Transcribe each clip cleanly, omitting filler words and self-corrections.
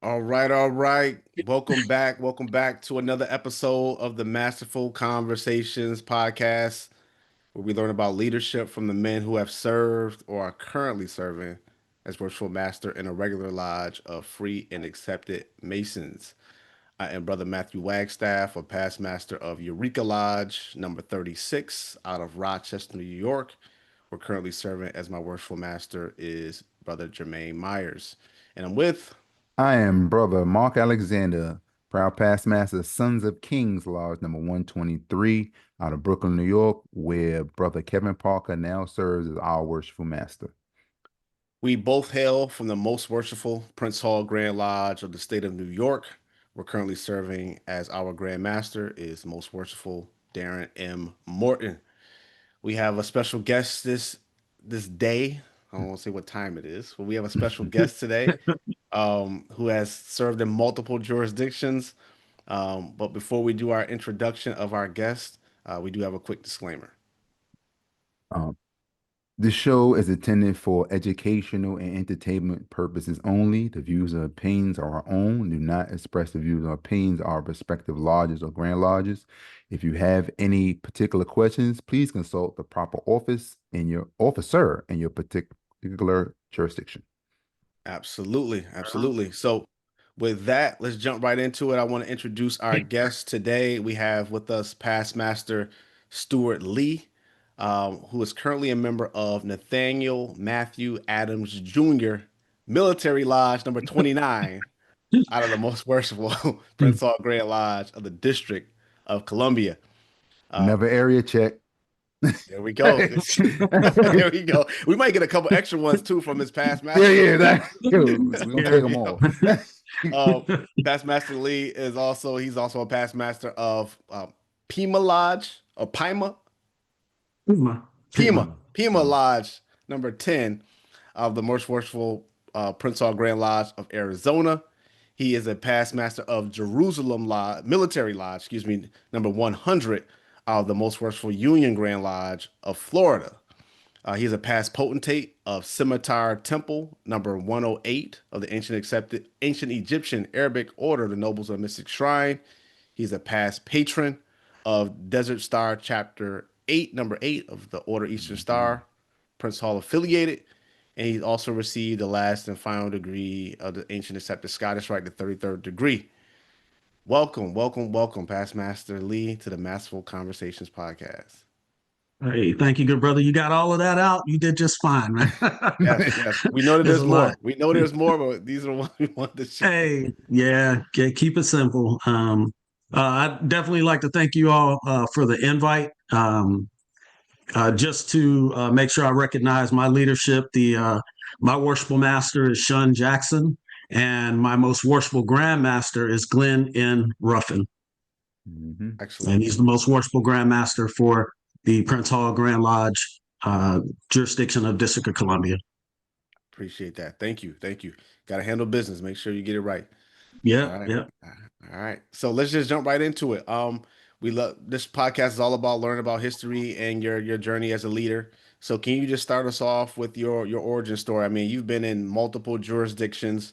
All right, all right. Welcome back. Welcome back to another episode of the Masterful Conversations podcast, where we learn about leadership from the men who have served or are currently serving as Worshipful Master in a regular lodge of free and accepted Masons. I am Brother Matthew Wagstaff, a past master of Eureka Lodge number 36 out of Rochester, New York. We're currently serving as my Worshipful Master is Brother Jermaine Myers. And I'm with I am Brother Mark Alexander, proud past master, Sons of Kings Lodge number 123 out of Brooklyn, New York, where Brother Kevin Parker now serves as our worshipful master. We both hail from the most worshipful Prince Hall Grand Lodge of the state of New York. We're currently serving as our Grand Master is Most Worshipful Darren M. Morton. We have a special guest this day. I don't want to say what time it is, but we have a special guest today who has served in multiple jurisdictions. But before we do our introduction of our guest, we do have a quick disclaimer. Um, This show is intended for educational and entertainment purposes only. The views and opinions are our own. Do not express the views or opinions of our respective lodges or grand lodges. If you have any particular questions, please consult the proper officer in your particular jurisdiction. Absolutely, absolutely. So, with that, let's jump right into it. I want to introduce our guest today. We have with us past Master Stuart Lee, who is currently a member of Nathaniel Matthew Adams Jr. Military Lodge number 29 out of the most worshipful Prince Hall Grand Lodge of the District of Columbia. Uh, Another area check. there we go. Yeah, There we go. We might get a couple extra ones too from his past master. yeah, we're gonna There take them we all. go. Past Master Lee is also he's also a past master of Pima Lodge or Pima. Pima. Pima Lodge number 10 of the most worshipful Prince Hall Grand Lodge of Arizona. He is a past master of Jerusalem Lodge, Military Lodge, excuse me, number 100 of the most worshipful Union Grand Lodge of Florida. He is a past potentate of Scimitar Temple, number 108 of the Ancient Egyptian Arabic Order of the Nobles of the Mystic Shrine. He's a past patron of Desert Star Chapter 8, number 8 of the Order Eastern Star, Prince Hall affiliated. And he's also received the last and final degree of the Ancient Accepted Scottish Rite, the 33rd degree. Welcome, welcome, welcome, Past Master Lee, to the Masterful Conversations podcast. Hey, thank you, good brother. You got all of that out. You did just fine, man. Yes, yes. We know that There's there's a more. lot. We know there's more, but these are the ones we want to share. Hey, yeah, keep it simple. I definitely like to thank you all for the invite. Just to make sure I recognize my leadership, my worshipful master is Sean Jackson, and my most worshipful grandmaster is Glenn N. Ruffin. Excellent. And he's the most worshipful grandmaster for the Prince Hall Grand Lodge jurisdiction of District of Columbia. Appreciate that. Thank you. Thank you. Got to handle business. Make sure you get it right. Yeah, All right. yeah. All right. So let's just jump right into it. We love this podcast is all about learning about history and your journey as a leader. So can you just start us off with your origin story? I mean, you've been in multiple jurisdictions,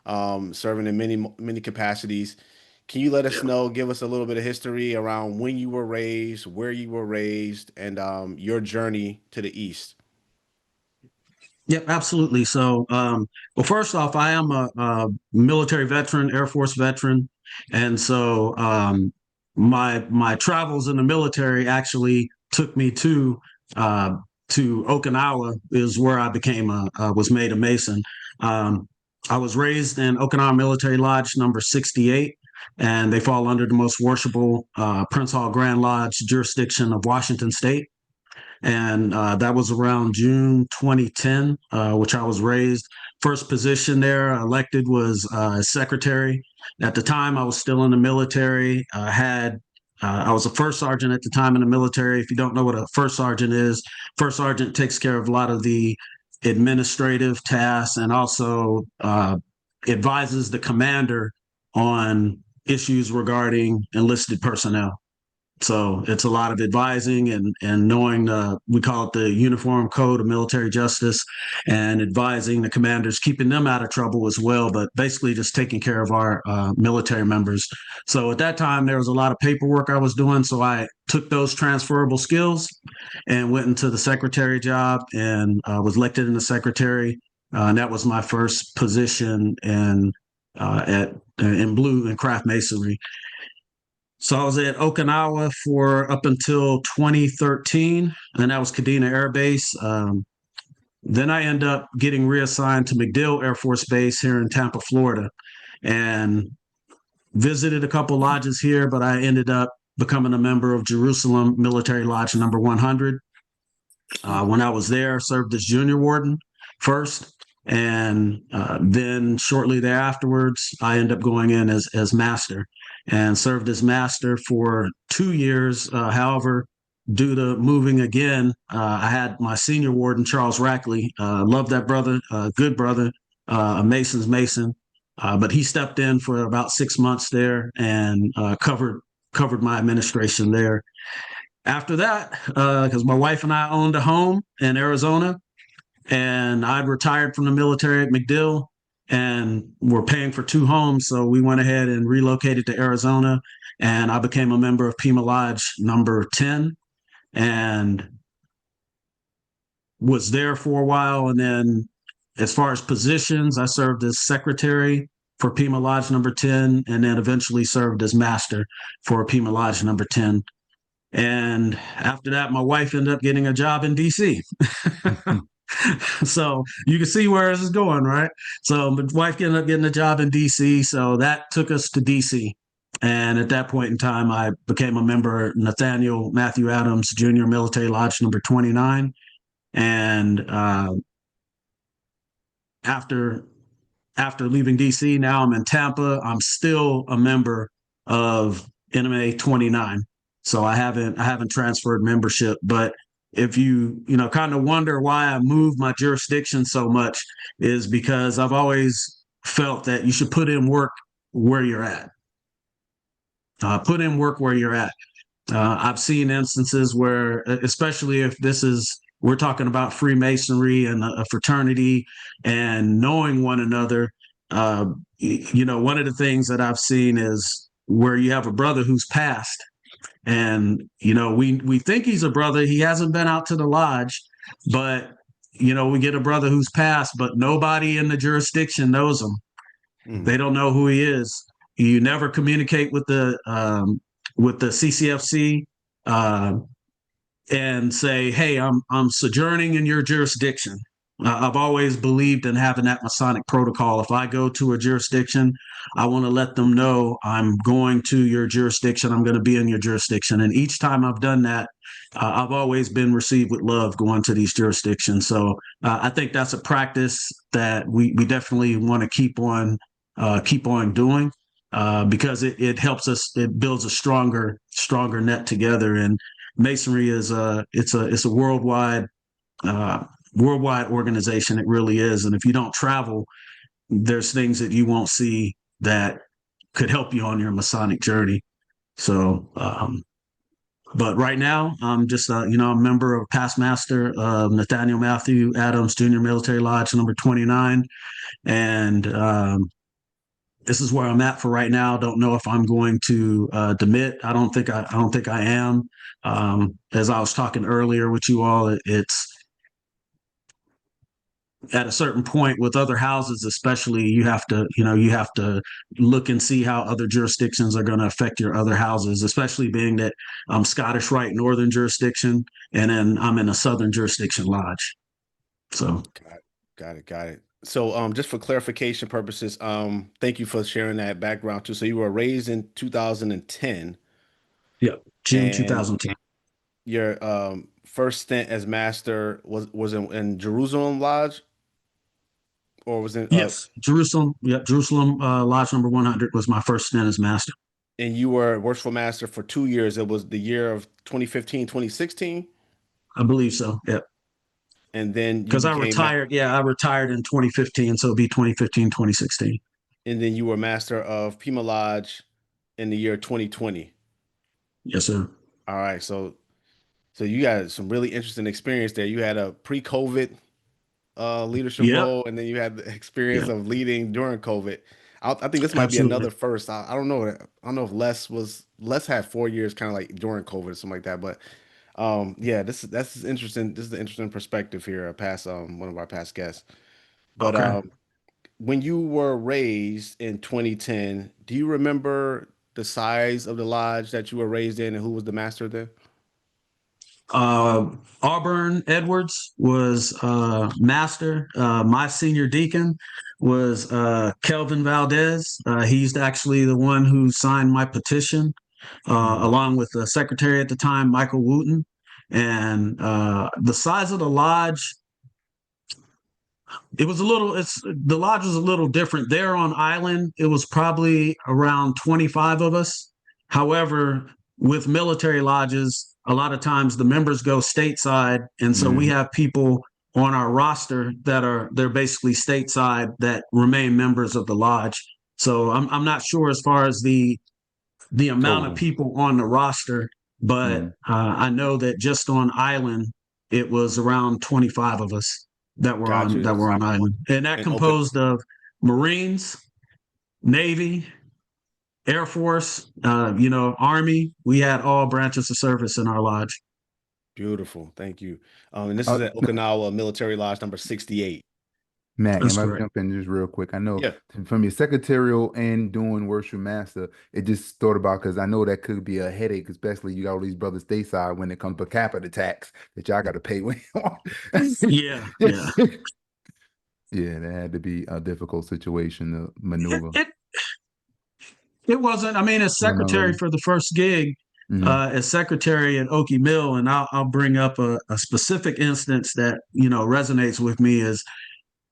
serving in many capacities. Can you let us know, give us a little bit of history around when you were raised, where you were raised, and your journey to the East? Yep, absolutely. So, well, first off, I am a military veteran, Air Force veteran, and so my travels in the military actually took me to Okinawa, is where I became was made a Mason. I was raised in Okinawa Military Lodge number 68, and they fall under the most worshipful Prince Hall Grand Lodge jurisdiction of Washington State. And that was around June 2010, which I was raised. First position there elected was secretary. At the time, I was still in the military. I was a first sergeant at the time in the military. If you don't know what a first sergeant is, first sergeant takes care of a lot of the administrative tasks and also advises the commander on issues regarding enlisted personnel. So it's a lot of advising and knowing we call it the Uniform Code of Military Justice, and advising the commanders, keeping them out of trouble as well, but basically just taking care of our military members. So at that time, there was a lot of paperwork I was doing. So I took those transferable skills and went into the secretary job and was elected in the secretary. And that was my first position in blue and craft masonry. So I was at Okinawa for up until 2013, and that was Kadena Air Base. Then I ended up getting reassigned to MacDill Air Force Base here in Tampa, Florida, and visited a couple lodges here, but I ended up becoming a member of Jerusalem Military Lodge number 100. When I was there, served as junior warden first, and then shortly thereafterwards, I ended up going in as master and served as master for 2 years. However, due to moving again, I had my senior warden, Charles Rackley. Love that brother, good brother, a Mason's Mason. But he stepped in for about 6 months there and covered my administration there. After that, because my wife and I owned a home in Arizona, and I'd retired from the military at MacDill, and we're paying for 2 homes. So we went ahead and relocated to Arizona, and I became a member of Pima Lodge number 10 and was there for a while. And then as far as positions, I served as secretary for Pima Lodge number 10, and then eventually served as master for Pima Lodge number 10. And after that, my wife ended up getting a job in DC. So you can see where this is going, right? So my wife ended up getting a job in DC. So that took us to DC. And at that point in time, I became a member, Nathaniel Matthew Adams Jr, Military Lodge number 29. And after leaving DC, now I'm in Tampa. I'm still a member of NMA 29. So I haven't transferred membership. But if you kind of wonder why I moved my jurisdiction so much, is because I've always felt that you should put in work where you're at. Put in work where you're at. I've seen instances where, especially if we're talking about Freemasonry and a fraternity and knowing one another, one of the things that I've seen is where you have a brother who's passed, and we think he's a brother. He hasn't been out to the lodge, but we get a brother who's passed, but nobody in the jurisdiction knows him. They don't know who he is. You never communicate with the CCFC and say, "Hey, I'm sojourning in your jurisdiction." I've always believed in having that Masonic protocol. If I go to a jurisdiction, I want to let them know I'm going to your jurisdiction. I'm going to be in your jurisdiction. And each time I've done that, I've always been received with love going to these jurisdictions. So I think that's a practice that we definitely want to keep on doing, because it helps us. It builds a stronger net together. And Masonry is it's a worldwide organization. It really is. And if you don't travel, there's things that you won't see that could help you on your Masonic journey. So, but right now, I'm just a member of past master of Nathaniel Matthew Adams Jr. Military Lodge number 29, and this is where I'm at for right now. Don't know if I'm going to demit. I don't think I am. As I was talking earlier with you all, it's at a certain point with other houses, especially, you have to look and see how other jurisdictions are going to affect your other houses, especially being that I'm Scottish Rite Northern jurisdiction, and then I'm in a Southern jurisdiction lodge. So got it. So just for clarification purposes, thank you for sharing that background too. So you were raised in 2010. Yeah, June 2010. Your first stint as master was in Jerusalem Lodge, or was it? Yes, Jerusalem. Yeah, Jerusalem Lodge number 100 was my first stint as master. And you were Worshipful Master for 2 years. It was the year of 2015, 2016? I believe so, yeah. And then because I retired. I retired in 2015, so it'll be 2015, 2016. And then you were master of Pima Lodge in the year 2020. Yes, sir. All right, so you got some really interesting experience there. You had a pre-COVID leadership Yep. role, and then you had the experience Yep. of leading during COVID. I think this might be Absolutely. another first. I don't know. I don't know if Les had 4 years, kind of like during COVID or something like that. But yeah, that's interesting. This is an interesting perspective here. A past one of our past guests. But Okay. when you were raised in 2010, do you remember the size of the lodge that you were raised in, and who was the master there? Uh, Auburn Edwards was master. My senior deacon was Kelvin Valdez. He's actually the one who signed my petition, Mhm. along with the secretary at the time, Michael Wooten. And the size of the lodge, it was a little, it's the lodge was a little different. There on island, it was probably around 25 of us. However, with military lodges, a lot of times the members go stateside. And so we Mhm. have people on our roster they're basically stateside that remain members of the lodge. So I'm not sure as far as the amount of Total. people on the roster, but Mhm. I know that just on island, it was around 25 of us Got you. that were on island, and that And open. composed of Marines, Navy, Air Force, Army. We had all branches of service in our lodge. Beautiful. Thank you. And this Uh, is at Okinawa Military Lodge number 68. Mac, That's if I correct. jump in just real quick, I know Yeah. from your secretarial and doing worship master, it just thought about because I know that could be a headache, especially you got all these brothers stateside when it comes per capita tax that y'all got to pay. Yeah, yeah. Yeah, that had to be a difficult situation to It, maneuver. it it wasn't. I mean, as No, not secretary really. for the first gig, Hmm. as secretary at Okie Mill, and I'll bring up a specific instance that resonates with me is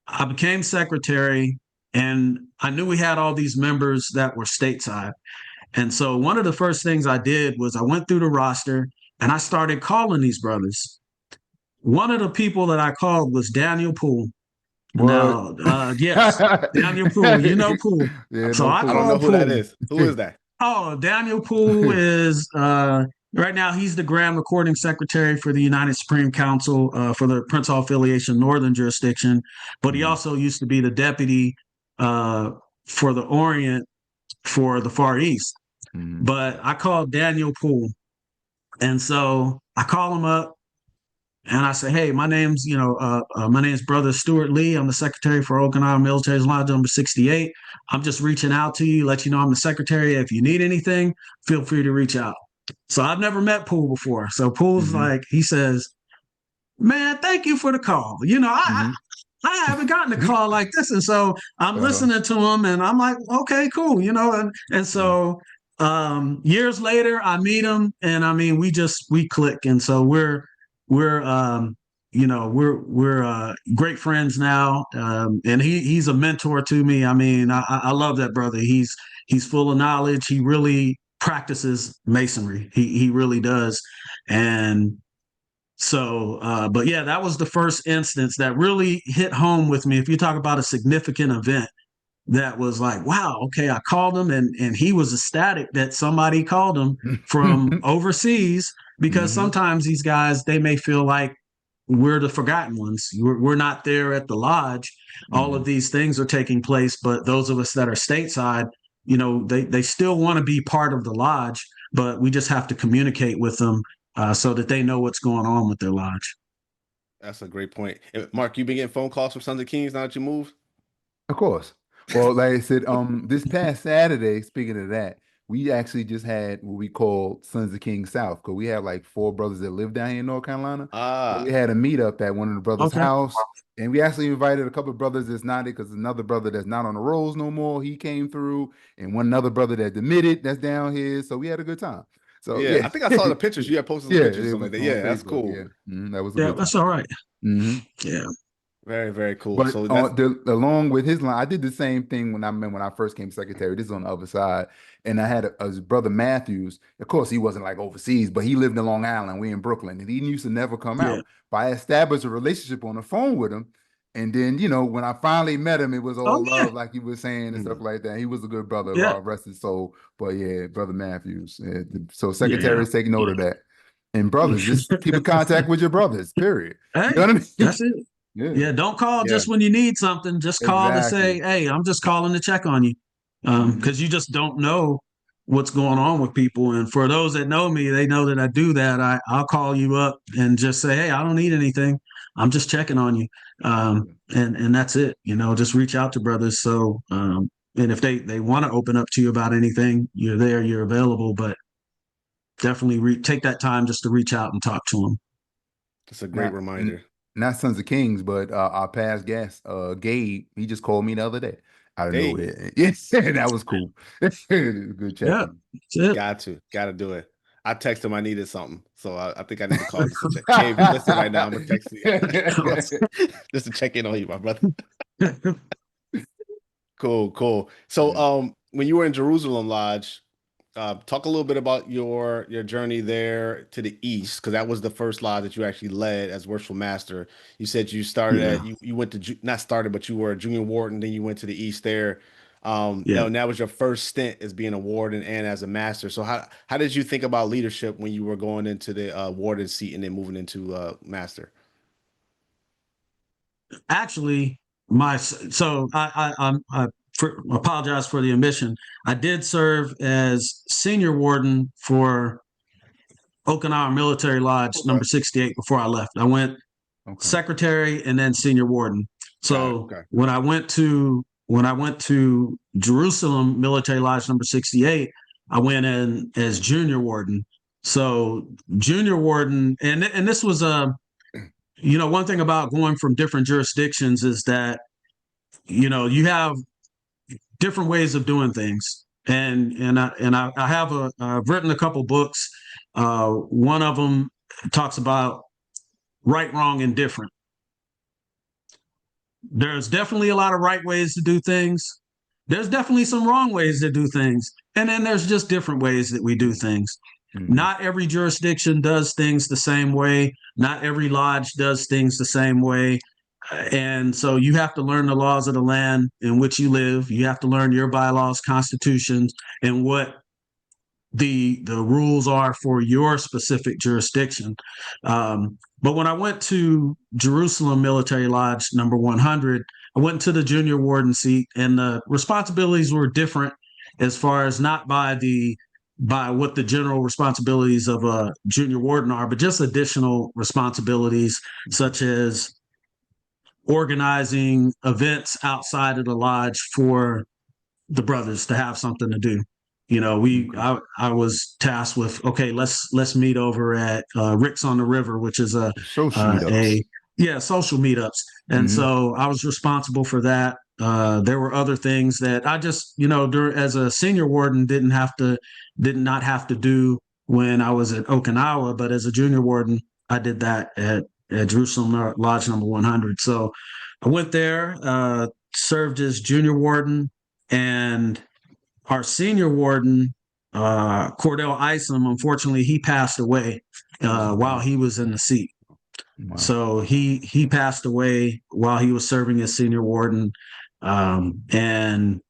I became secretary and I knew we had all these members that were stateside. And so one of the first things I did was I went through the roster and I started calling these brothers. One of the people that I called was Daniel Poole. What? Now, yes, Daniel Poole, Poole. Yeah, So no I I don't fool. know called who that Poole. is. Who is that? Oh, Daniel Poole is right now he's the Grand Recording Secretary for the United Supreme Council for the Prince Hall affiliation Northern jurisdiction, but he Mhm. also used to be the deputy uh, for the Orient for the Far East. Mhm. But I called Daniel Poole, and so I call him up and I say, "Hey, my name's Brother Stuart Lee. I'm the secretary for Okinawa Military Lodge number 68. I'm just reaching out to you, let you know I'm the secretary. If you need anything, feel free to reach out." So I've never met Poole before. So Poole's Mhm. like, he says, "Man, thank you for the call. Mhm. I haven't gotten a call like this." And so I'm Uh-huh. listening to him and I'm like, okay, cool, and Mhm. so years later I meet him and I mean we click. And so we're we're great friends now. And he's a mentor to me. I mean, I love that brother. He's full of knowledge. He really practices masonry. He really does. And so, but yeah, that was the first instance that really hit home with me. If you talk about a significant event that was like, wow, okay, I called him and he was ecstatic that somebody called him from overseas, because Mhm. sometimes these guys, they may feel like we're the forgotten ones. We're not there at the lodge. All of Mhm. these things are taking place, but those of us that are stateside, they still want to be part of the lodge, but we just have to communicate with them so that they know what's going on with their lodge. That's a great point. Mark, you been getting phone calls from Sons of Kings now that you moved? Of course. Well, like I said, this past Saturday, speaking of that, we actually just had what we call Sons of King South, because we have like four brothers that live down here in North Carolina. So we Ah, had a meetup at one of the brothers' Okay. house, and we actually invited a couple of brothers that's not it, because another brother that's not on the rolls no more, he came through, and one another brother that admitted that's down here. So we had a good time. So yeah. yeah, I think I saw the pictures. You had posted some yeah, pictures or it something like was that. on Yeah, that's Facebook. cool. Yeah. That was a Yeah, good time. that's all right. Mhm. Yeah. Very, very cool. But So that's along with his line, I did the same thing when I first came secretary. This is on the other side, and I had his brother Matthews. Of course, he wasn't like overseas, but he lived in Long Island. We in Brooklyn, and he used to never come Yeah. out. But I established a relationship on the phone with him, and then when I finally met him, it was Oh all yeah. love, like he was saying and stuff mm, like that. He was a good brother, Yeah. rest his soul. But yeah, brother Matthews. Yeah, so Yeah. secretaries take note of that. And brothers, just keep in contact with your brothers, period. Hey, You know what I mean? that's it. Yeah. Yeah, don't call Yeah. just when you need something. Just call to say, Exactly. hey, I'm just calling to check on you. Because you just don't know what's going on with people. And for those that know me, they know that I do that. I'll call you up and just say, hey, I don't need anything. I'm just checking on you. And that's it. Just reach out to brothers. So and if they want to open up to you about anything, you're there, you're available, but definitely take that time just to reach out and talk to them. It's a great reminder. Not Sons of Kings, but our past guest, Gabe, he just called me the other day out of nowhere. Yes, that was cool. Good check. Yeah, that's it. Got to do it. I texted him I needed something, so I think I need to call just to check. Gabe, you listen right now. I'm gonna text you just to check in on you, my brother. Cool. So, when you were in Jerusalem Lodge, talk a little bit about your journey there to the east, because that was the first lodge that you actually led as Worshipful Master. You said you started at you went to not started, but you were a junior warden, then you went to the east there. And that was your first stint as being a warden and as a master. So how did you think about leadership when you were going into the warden seat and then moving into master? Actually, I apologize for the omission. I did serve as senior warden for Okinawa Military Lodge number 68 before I left. I went secretary and then senior warden. So when I went to Jerusalem Military Lodge number 68, I went in as junior warden. So junior warden, and this was one thing about going from different jurisdictions is that you have different ways of doing things, and I have I've written a couple books. One of them talks about right, wrong, and different. There's definitely a lot of right ways to do things. There's definitely some wrong ways to do things, and then there's just different ways that we do things. Not every jurisdiction does things the same way. Not every lodge does things the same way. And so you have to learn the laws of the land in which you live. You have to learn your bylaws, constitutions, and what the rules are for your specific jurisdiction. But when I went to Jerusalem Military Lodge number 100, I went to the junior warden seat, and the responsibilities were different as far as not by what the general responsibilities of a junior warden are, but just additional responsibilities such as organizing events outside of the lodge for the brothers to have something to do. I was tasked with, okay, let's meet over at Rick's on the River, which is social meetups. And so I was responsible for that. There were other things that I just, as a senior warden, did not have to do when I was at Okinawa, but as a junior warden, I did that at Jerusalem Lodge number 100. So I went there, served as junior warden, and our senior warden, Cordell Isom, unfortunately, he passed away while he was in the seat. Wow. So he passed away while he was serving as senior warden. And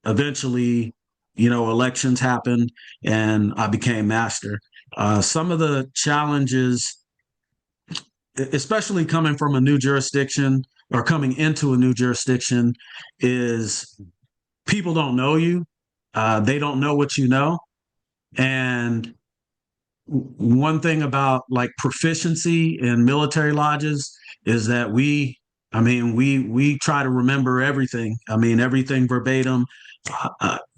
eventually, elections happened and I became master. Some of the challenges, especially coming from a new jurisdiction or coming into a new jurisdiction, is people don't know you. They don't know what you know. And one thing about like proficiency in military lodges is that we try to remember everything. Everything verbatim.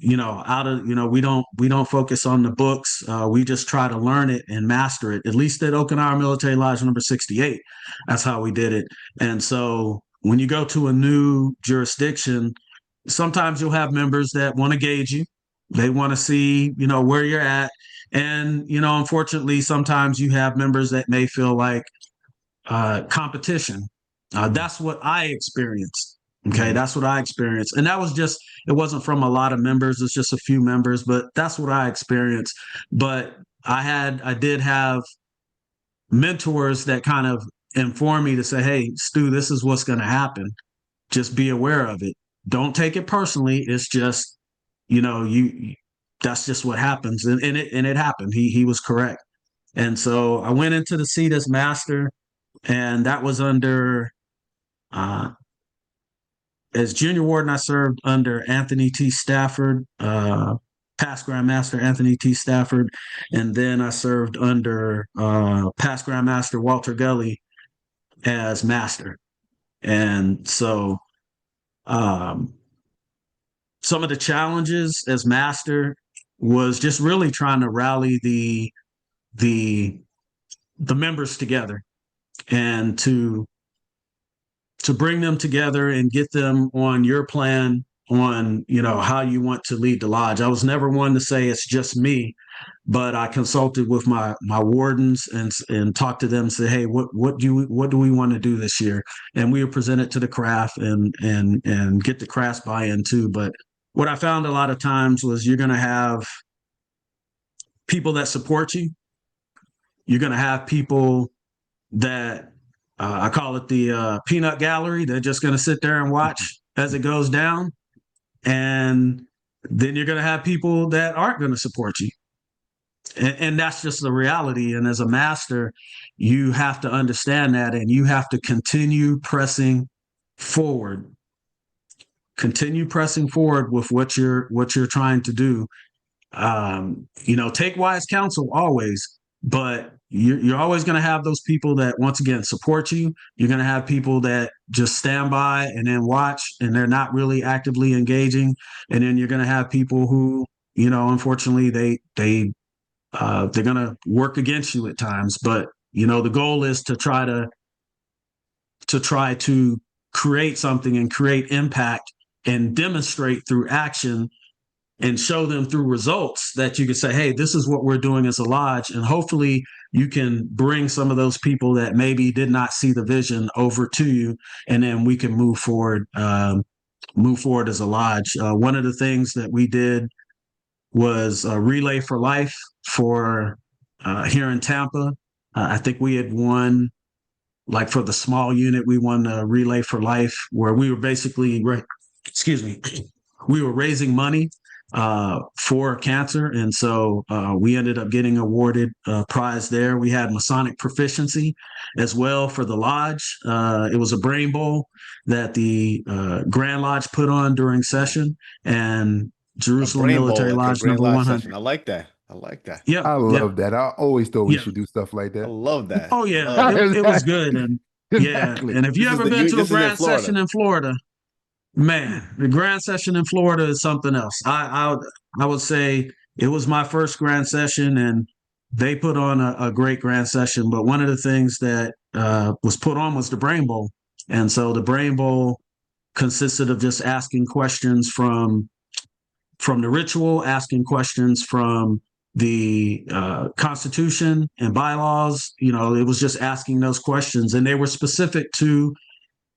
We don't focus on the books. We just try to learn it and master it. At least at Okinawa Military Lodge number 68, that's how we did it. And so when you go to a new jurisdiction, sometimes you'll have members that want to gauge you. They want to see, where you're at. And, unfortunately, sometimes you have members that may feel like competition. That's what I experienced. Okay. That's what I experienced. And that was it wasn't from a lot of members. It's just a few members, but that's what I experienced. But I did have mentors that kind of informed me to say, hey, Stu, this is what's going to happen. Just be aware of it. Don't take it personally. It's just, that's just what happens. And it happened. He was correct. And so I went into the seat as master, and that was under, as junior warden, I served under Anthony T. Stafford, past Grand Master Anthony T. Stafford, and then I served under past Grand Master Walter Gully as master. And so some of the challenges as master was just really trying to rally the members together and to bring them together and get them on your plan on, how you want to lead the lodge. I was never one to say it's just me, but I consulted with my wardens and talked to them and said, hey, what do we want to do this year? And we would present it to the craft and get the craft buy-in too. But what I found a lot of times was you're going to have people that support you. You're going to have people that I call it the peanut gallery. They're just going to sit there and watch as it goes down. And then you're going to have people that aren't going to support you. And that's just the reality. And as a master, you have to understand that, and you have to continue pressing forward. Continue pressing forward with what you're trying to do. Take wise counsel always, but you're always going to have those people that, once again, support you. You're going to have people that just stand by and then watch, and they're not really actively engaging. And then you're going to have people who, unfortunately, they're going to work against you at times. But the goal is to try to create something and create impact and demonstrate through action and show them through results that you can say, hey, this is what we're doing as a lodge. And hopefully you can bring some of those people that maybe did not see the vision over to you, and then we can move forward as a lodge. One of the things that we did was a Relay for Life for here in Tampa. I think we had won, like for the small unit, we won a Relay for Life where we were basically, we were raising money for cancer. And so we ended up getting awarded a prize there. We had Masonic proficiency as well for the lodge. It was a brain bowl that the Grand Lodge put on during session, and Jerusalem Military Lodge number 100. I like that. Yeah, I love that. I always thought we should do stuff like I that. love that. Oh yeah, it was good. And exactly. And if you ever been to a grand session in Florida, man, the grand session in Florida is something else. I would say it was my first grand session, and they put on a great grand session. But one of the things that was put on was the Brain Bowl. And so the Brain Bowl consisted of just asking questions from the ritual, asking questions from the Constitution and bylaws. It was just asking those questions, and they were specific to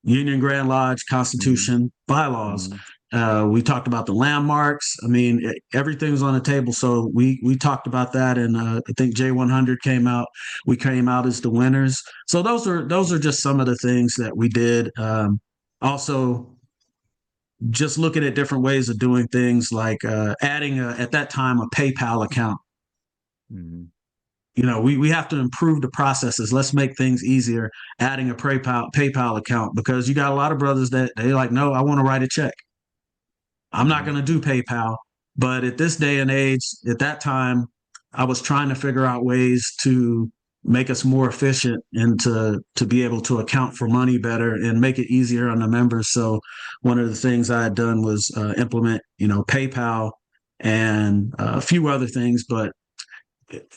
Union Grand Lodge, Constitution, bylaws. We talked about the landmarks. I mean, everything's on the table. So we talked about that, and I think J100 came out. We came out as the winners. So those are just some of the things that we did. Also, just looking at different ways of doing things, like adding at that time a PayPal account. We have to improve the processes. Let's make things easier. Adding a PayPal account, because you got a lot of brothers that they like, no, I want to write a check. I'm not going to do PayPal. But at this day and age, at that time, I was trying to figure out ways to make us more efficient and to be able to account for money better and make it easier on the members. So one of the things I had done was implement, PayPal and a few other things, but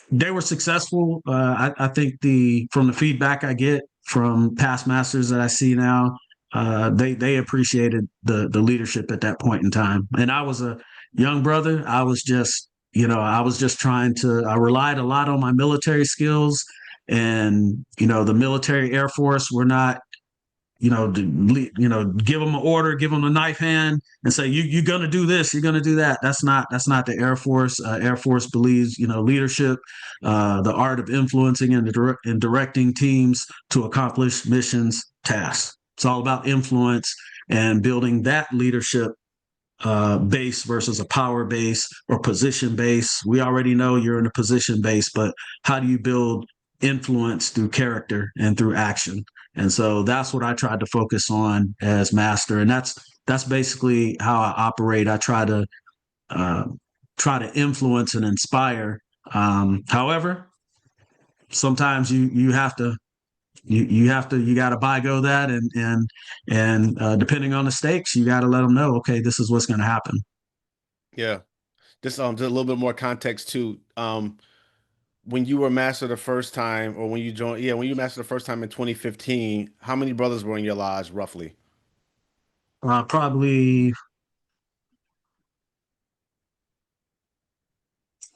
they were successful. I think from the feedback I get from past masters that I see now, they appreciated the leadership at that point in time. And I was a young brother. I was just trying to, I relied a lot on my military skills, and, the military Air Force were not, give them an order, give them a knife hand and say, you're going to do this, you're going to do that. That's not the Air Force. Air Force believes, leadership, the art of influencing and directing teams to accomplish missions, tasks. It's all about influence and building that leadership base versus a power base or position base. We already know you're in a position base, but how do you build influence through character and through action? And so that's what I tried to focus on as master, and that's basically how I operate. I uh, try to influence and inspire. However, sometimes you have to you got to buy go that and depending on the stakes, you got to let them know, okay, this is what's going to happen. Yeah. Just a little bit more context too. When you were master the first time, or when you joined, yeah, when you mastered the first time in 2015, how many brothers were in your lodge roughly? Probably,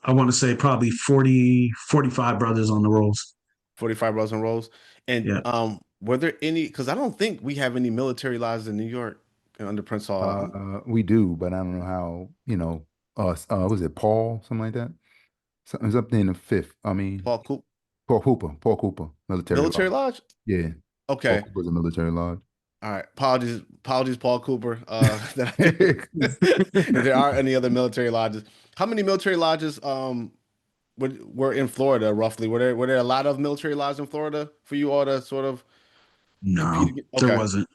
I want to say probably 45 brothers on the rolls. 45 brothers and roles. And Yeah. were there any, because I don't think we have any military lodges in New York under Prince Hall. We do, but I don't know how, was it Paul, something like that? Something's up there in the fifth. I mean, Paul Coop, Paul Cooper, military military lodge. lodge? Yeah, Paul Okay. Cooper's a military lodge. All right. Apologies, Paul Cooper. If there are any other military lodges. How many military lodges were in Florida roughly? Were there a lot of military lodges in Florida for you all to sort of compete No, against? there Okay. wasn't.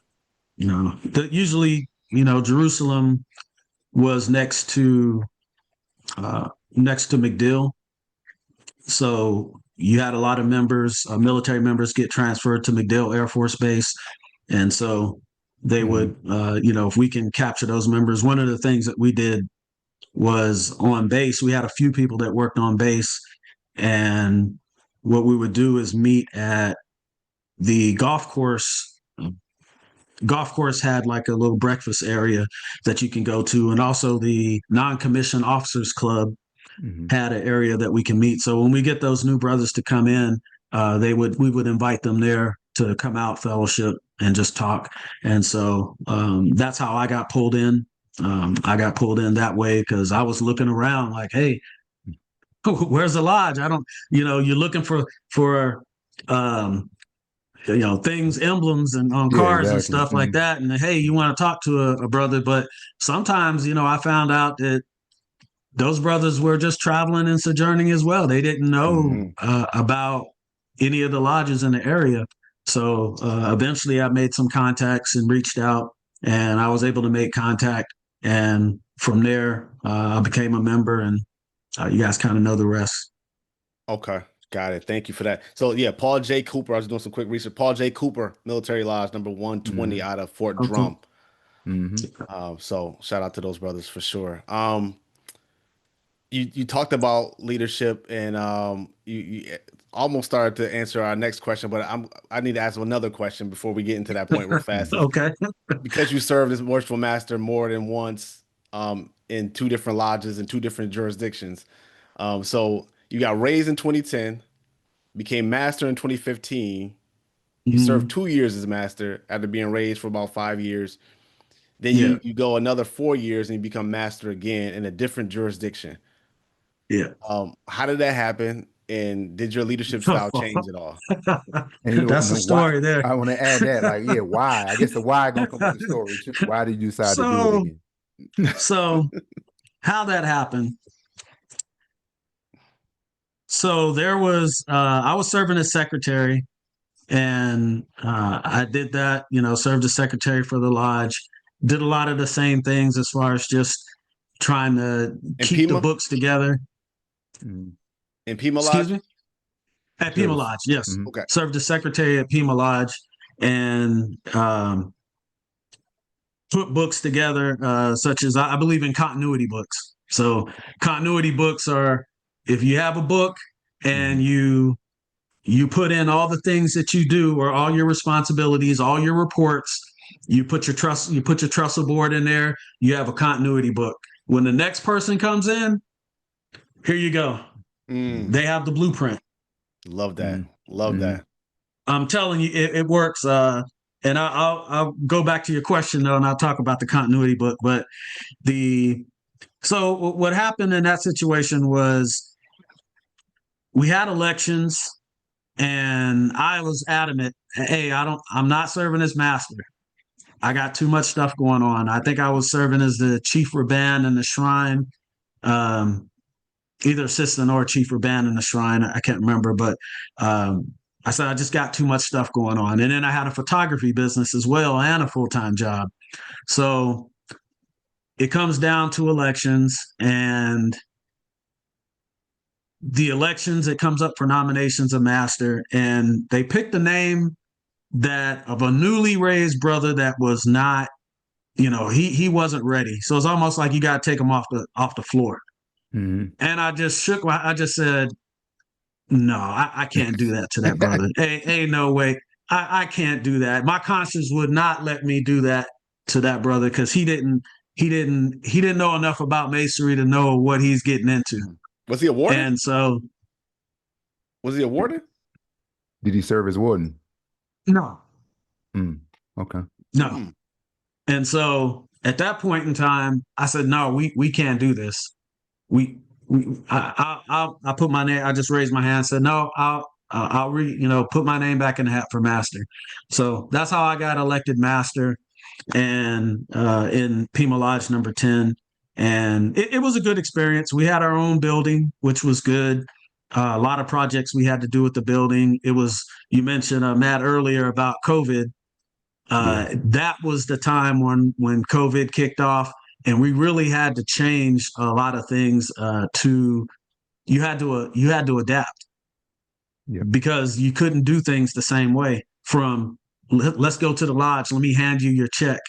Usually, Jerusalem was next to McDill. So you had a lot of members, military members, get transferred to McDill Air Force Base, and so they would, if we can capture those members. One of the things that we did was on base. We had a few people that worked on base, and what we would do is meet at the golf course. Golf course had like a little breakfast area that you can go to, and also the non-commissioned officers club Hmm. had an area that we can meet. So when we get those new brothers to come in, we would invite them there to come out, fellowship, and just talk. And so that's how I got pulled in. I got pulled in that way because I was looking around like, hey, where's the lodge? I don't, you're looking for um, things, emblems, and on Yeah, cars and exactly. stuff like that. And hey, you want to talk to a brother, but sometimes, I found out that those brothers were just traveling and sojourning as well. They didn't know Hmm. about any of the lodges in the area. So eventually I made some contacts and reached out, and I was able to make contact. And from there, I became a member, and you guys kind of know the rest. Okay. Got it. Thank you for that. So yeah, Paul J. Cooper. I was doing some quick research. Paul J. Cooper, military lodge number 120 Hmm. out of Fort Okay. Drum. Hmm. So shout out to those brothers for sure. You talked about leadership, and you almost started to answer our next question, but I need to ask another question before we get into that point real fast. Is Okay. because you served as worshipful master more than once, in two different lodges in two different jurisdictions. So you got raised in 2010, became master in 2015. You served Mhm. 2 years as master after being raised for about 5 years. Then Yeah. you go another 4 years and you become master again in a different jurisdiction. Yeah. How did that happen? And did your leadership style change at all? And That's the why story there. I want to add that, like, yeah, why? I guess the why gonna come with the story too. Why did you decide to do it so again? so how that happened. So there was I was serving as secretary, and I did that, served as secretary for the lodge, did a lot of the same things as far as just trying to And keep the Pima? books together. Mm. And Pima Excuse Lodge? me? At Pima Service. Lodge, yes. Hmm. Okay. Served as secretary at Pima Lodge, and put books together, such as I believe in continuity books. So continuity books are, if you have a book and Hmm. you put in all the things that you do, or all your responsibilities, all your reports. You put your trestle board in there. You have a continuity book. When the next person comes in, here you go. Mm, They have the blueprint. love that. Hmm. Love Hmm. that. I'm telling you, it works. And I'll go back to your question though, and I'll talk about the continuity book. But the so what happened in that situation was we had elections, and I was adamant, hey, I'm not serving as master. I got too much stuff going on. I think I was serving as the chief Raban in the shrine, either assistant or chief Raban in the shrine. I can't remember, but I said I just got too much stuff going on. And then I had a photography business as well and a full-time job. So it comes down to elections, and the elections, it comes up for nominations of master, and they picked the name that of a newly raised brother that was not, he wasn't ready. So it's almost like you got to take him off the floor. Mm-hmm. And I just I just said, no, I can't do that to that brother. Ain't no way. I can't do that. My conscience would not let me do that to that brother, because he didn't know enough about masonry to know what he's getting into. Was he awarded? And so, was he awarded? Did he serve as warden? No. Okay. No. And so at that point in time, I said, no, we can't do this. I put my name. I just raised my hand and said, no, I'll put my name back in the hat for master. So that's how I got elected master, and in Pima Lodge No. 10. And it was a good experience. We had our own building, which was good. A lot of projects we had to do with the building. It was, you mentioned, Matt, earlier about COVID. That was the time when COVID kicked off, and we really had to change a lot of things. You had to adapt, because you couldn't do things the same way. From let's go to the lodge, let me hand you your check,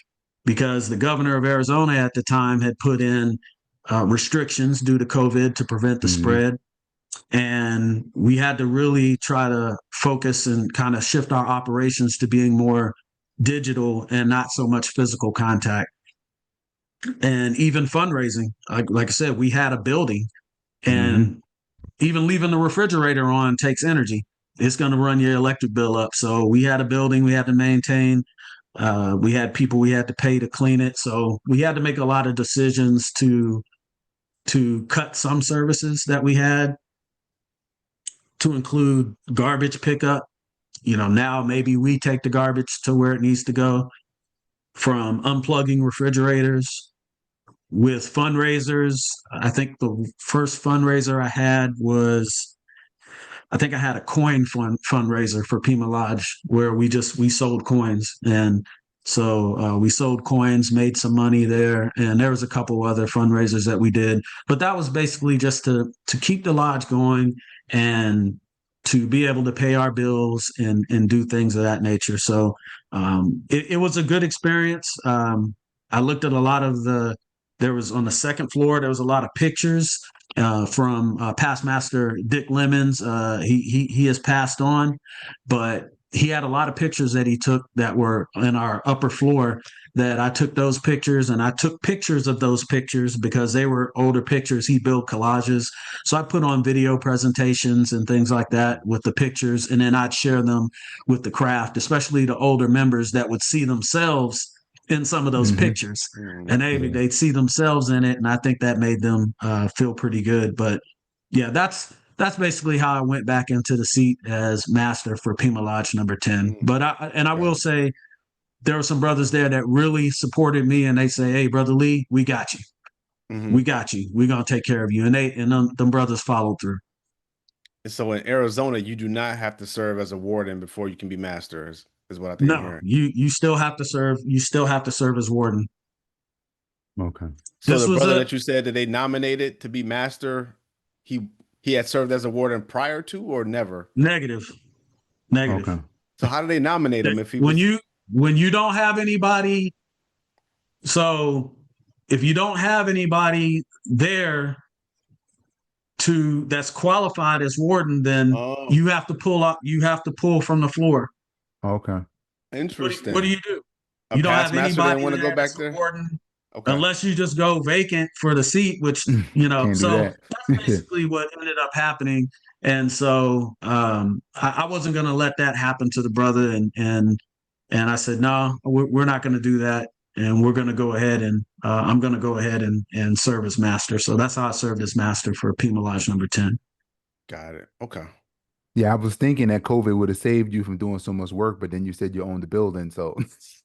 because the governor of Arizona at the time had put in restrictions due to COVID to prevent the spread. And we had to really try to focus and kind of shift our operations to being more digital and not so much physical contact. And even fundraising, like I said, we had a building, and even leaving the refrigerator on takes energy. It's going to run your electric bill up. So we had a building we had to maintain. We had people we had to pay to clean it. So we had to make a lot of decisions to cut some services that we had, to include garbage pickup. Now maybe we take the garbage to where it needs to go, from unplugging refrigerators. With fundraisers, I think the first fundraiser I had was, I think I had a coin fundraiser for Pima Lodge, where we sold coins. And so we sold coins, made some money there. And there was a couple other fundraisers that we did, but that was basically just to keep the lodge going and to be able to pay our bills and do things of that nature. So it was a good experience. I looked at a lot of there was, on the second floor, there was a lot of pictures from past Master Dick Lemons. He has passed on, but he had a lot of pictures that he took that were in our upper floor, that I took those pictures, and I took pictures of those pictures because they were older pictures. He built collages. So I put on video presentations and things like that with the pictures, and then I'd share them with the craft, especially the older members that would see themselves in some of those pictures, and they'd see themselves in it. And I think that made them feel pretty good. But yeah, that's basically how I went back into the seat as master for Pima Lodge No. 10. But I will say, there were some brothers there that really supported me, and they say, hey, Brother Lee, we got you. We got you. We're going to take care of you. And them brothers followed through. So in Arizona, you do not have to serve as a warden before you can be master, is what I think. No, you still have to serve. You still have to serve as warden. Okay. So the brother that you said that they nominated to be master, he had served as a warden prior to, or never? Negative. Okay. So how do they nominate him if he when you don't have anybody? So if you don't have anybody there that's qualified as warden, then you have to pull up. You have to pull from the floor. Okay. Interesting. What do you do? You don't have anybody want to go back there, warden, unless you just go vacant for the seat, which so that's basically what ended up happening. And so I wasn't going to let that happen to the brother, and I said, no, we're not going to do that, and we're going to go ahead and I'm going to go ahead and serve as master. So that's how I served as master for Pima Lodge No. 10. Got it. Okay. Yeah, I was thinking that COVID would have saved you from doing so much work, but then you said you owned the building, so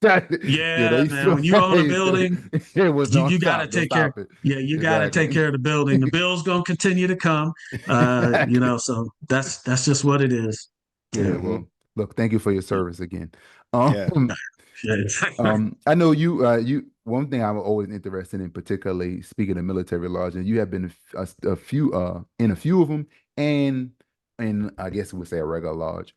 yeah, Yeah, they man. still, When you own a building, it was you got to don't take care. stop it. Yeah, you got to take Exactly. care of the building. The bill's gonna continue to come. Exactly. So that's just what it is. Yeah, Yeah, Hmm. well, look, thank you for your service again. Yeah. Um, yeah. I know one thing I'm always interested in, particularly speaking of military lodge, and you have been a few in a few of them, and I guess we would say a regular lodge.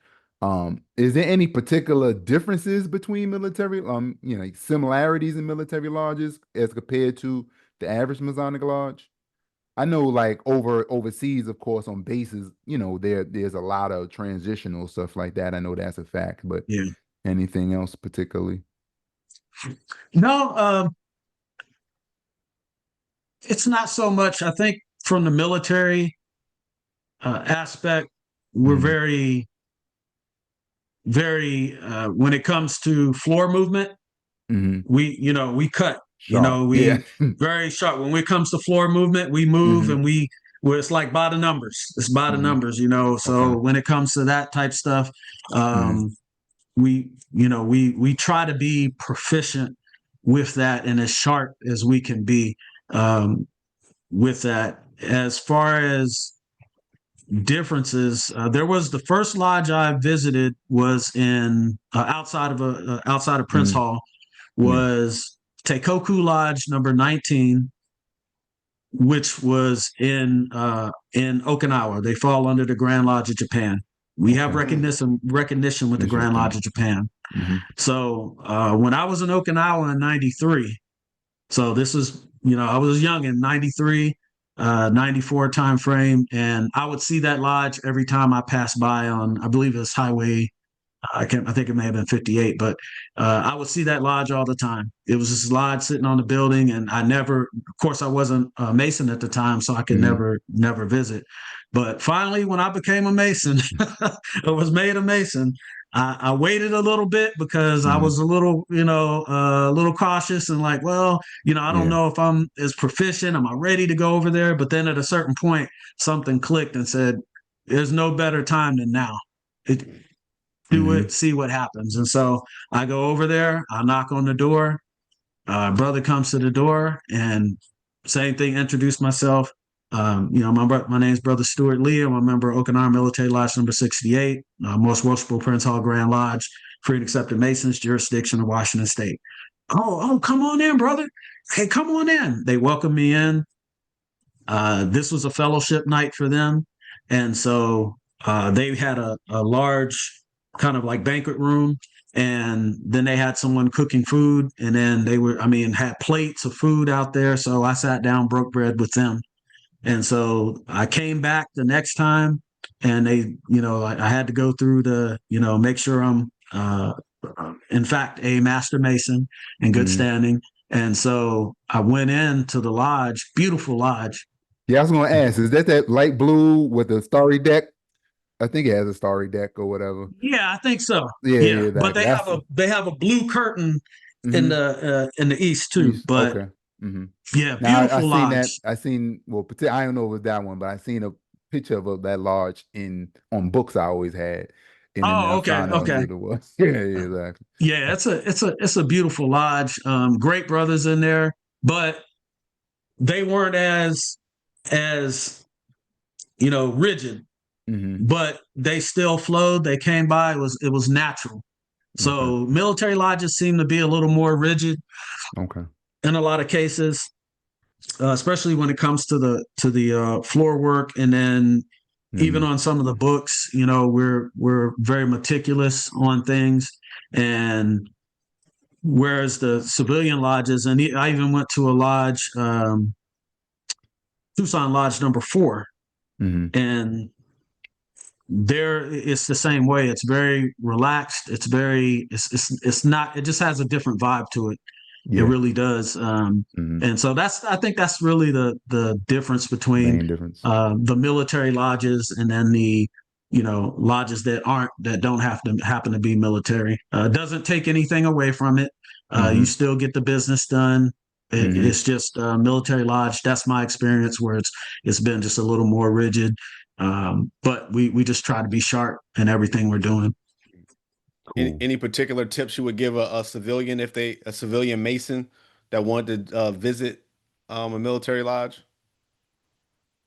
Is there any particular differences between military, like similarities in military lodges as compared to the average Masonic lodge? I know, like overseas, of course, on bases, there's a lot of transitional stuff like that. I know that's a fact, but Yeah. anything else particularly? No, it's not so much. I think from the military aspect, we're Mm-hmm. very when it comes to floor movement, Mm-hmm. we cut. Sharp. Yeah. We very sharp. When it comes to floor movement, we move Mm-hmm. and where it's like by the numbers. It's by the Mm-hmm. numbers. Okay. So when it comes to that type stuff, Mm-hmm. um, we try to be proficient with that and as sharp as we can be um, with that. As far as differences, there was the first lodge I visited was in outside of Prince Mm-hmm. Hall, Yeah. was Teikoku Lodge number 19, which was in Okinawa. They fall under the Grand Lodge of Japan. We have Okay. recognition with the Grand Interesting. Lodge of Japan. Mm-hmm. So when I was in Okinawa in '93, so this is, I was young in '93, '94 time frame, and I would see that lodge every time I passed by on, I believe it's Highway. I think it may have been 58, but I would see that lodge all the time. It was this lodge sitting on the building, and of course, I wasn't a Mason at the time, so I could Mm-hmm. never visit. But finally, when I became a Mason, I was made a Mason. I waited a little bit because I Mm-hmm. was a little cautious and like, well, I don't Yeah. know if I'm as proficient. Am I ready to go over there? But then at a certain point, something clicked and said, "There's no better time than now." It, do Mm-hmm. it, see what happens. And so I go over there, I knock on the door. Brother comes to the door, and same thing, introduce myself. My name's Brother Stuart Lee. I'm a member of Okinawa Military Lodge number 68, Most Worshipful Prince Hall Grand Lodge, Free and Accepted Masons, jurisdiction of Washington State. Oh, come on in, brother. Hey, come on in. They welcomed me in. This was a fellowship night for them. And so they had a large kind of like banquet room. And then they had someone cooking food. And then had plates of food out there. So I sat down, broke bread with them. And so I came back the next time, and I had to go through make sure I'm, in fact, a Master Mason in good Mm-hmm. standing. And so I went into the lodge, beautiful lodge. Yeah, I was gonna ask, is that light blue with the starry deck? I think it has a starry deck or whatever. Yeah, I think so. Yeah, yeah, Yeah, but exactly. That's they have a blue curtain mm-hmm. in the east too. But Okay. Mm-hmm. yeah, Now I beautiful seen that. lodge. I seen I don't know if it was that one, but I seen a picture of that lodge in on books I always had, and then I Oh, was okay, trying to see okay. what it was. Yeah, yeah, exactly. Yeah, it's a beautiful lodge. Great brothers in there, but they weren't as rigid, Mm-hmm. but they still flowed. They came by. It was natural. Okay. So military lodges seem to be a little more rigid Okay. in a lot of cases, especially when it comes to the floor work, and then even Mm-hmm. on some of the books. We're very meticulous on things, and whereas the civilian lodges, and I even went to a lodge, Tucson Lodge number 4, Mm-hmm. and there it's the same way. It's very relaxed. It's not, it just has a different vibe to it. It Yeah. really does. Mm-hmm. And so I think that's really the difference between Main difference. the military lodges and then the lodges that don't happen to be military. Doesn't take anything away from it. You Mm-hmm. still get the business done. Mm-hmm. It's just military lodge. That's my experience, where it's been just a little more rigid. But we just try to be sharp in everything we're doing. Cool. Any particular tips you would give a civilian a civilian Mason that wanted to visit a military lodge?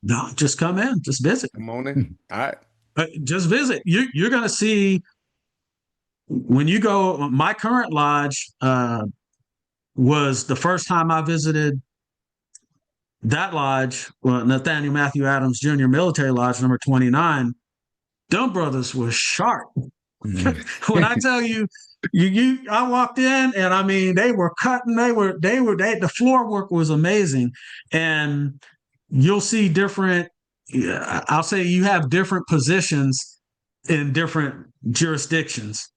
No, just come in, just visit. Come on in. All right. Just visit. You're going to see when you go. My current lodge was the first time I visited that lodge, Nathaniel Matthew Adams Jr. Military Lodge, number 29. Them brothers were sharp. When I tell you, I walked in and I mean, they were cutting, the floor work was amazing. And you'll see I'll say you have different positions in different jurisdictions.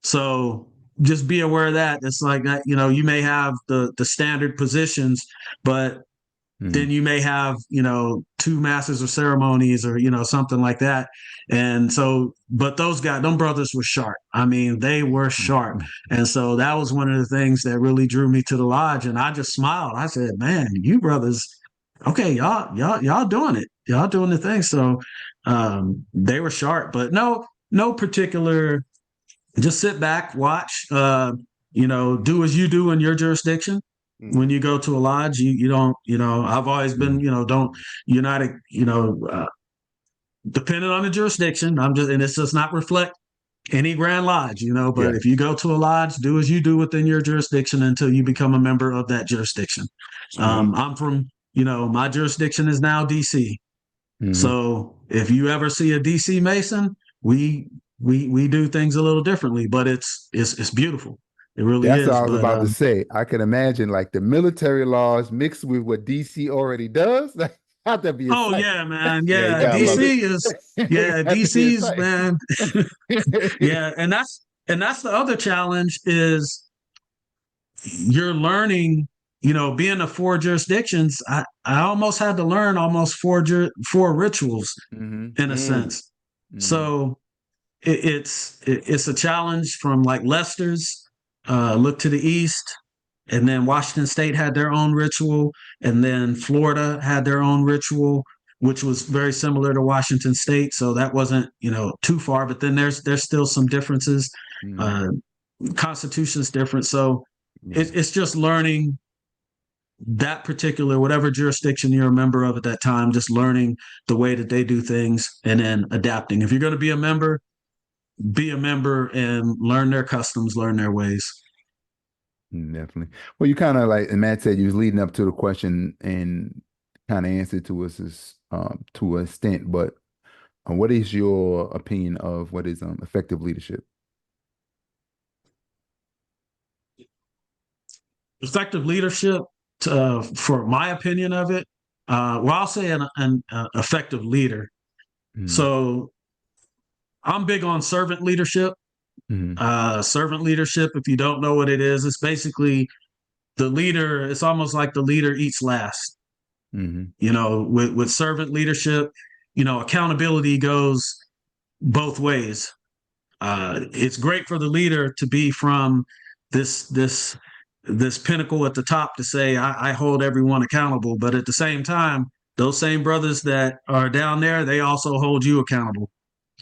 So just be aware of that. It's like that, you may have the standard positions, but then you may have, 2 masters of ceremonies or, something like that. And so, but them brothers were sharp. I mean, they were sharp. And so that was one of the things that really drew me to the lodge. And I just smiled. I said, man, you brothers, okay, y'all doing it. Y'all doing the thing. So they were sharp, but no particular, just sit back, watch, do as you do in your jurisdiction. When you go to a lodge, you don't, I've always been, you're not, depending on the jurisdiction, and this does not reflect any Grand Lodge, but if you go to a lodge, do as you do within your jurisdiction until you become a member of that jurisdiction. I'm from, my jurisdiction is now DC. So if you ever see a DC Mason, we do things a little differently, but it's beautiful. It really is. That's what I was about to say. I can imagine like the military laws mixed with what DC already does. That'd be exciting. Yeah, man. Yeah, DC is DC's man. Yeah, and that's the other challenge is you're learning, being the 4 jurisdictions, I almost had to learn almost 4 rituals in a sense. So it's a challenge from like Leicester's. Look to the east, and then Washington State had their own ritual, and then Florida had their own ritual, which was very similar to Washington State. So that wasn't, too far. But then there's still some differences. Constitution's different, so it's just learning that particular whatever jurisdiction you're a member of at that time. Just learning the way that they do things, and then adapting. If you're going to be a member and learn their customs, learn their ways. Definitely. Well, you kind of like, and Matt said you was leading up to the question and kind of answered to us to an extent, but what is your opinion of what is effective leadership? Effective leadership, for my opinion of it, I'll say an effective leader. So I'm big on servant leadership. Servant leadership, if you don't know what it is, it's basically the leader. It's almost like the leader eats last. With servant leadership, accountability goes both ways. It's great for the leader to be from this pinnacle at the top to say, I hold everyone accountable. But at the same time, those same brothers that are down there, they also hold you accountable.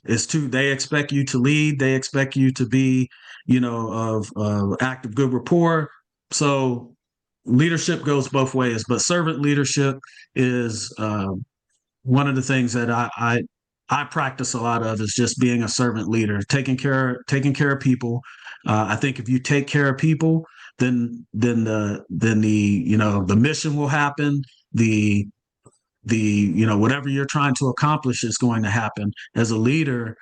They expect you to lead. They expect you to be, of active good rapport. So leadership goes both ways, but servant leadership is one of the things that I practice a lot of, is just being a servant leader, taking care of people. I think if you take care of people, then the mission will happen. Whatever you're trying to accomplish is going to happen. As a leader,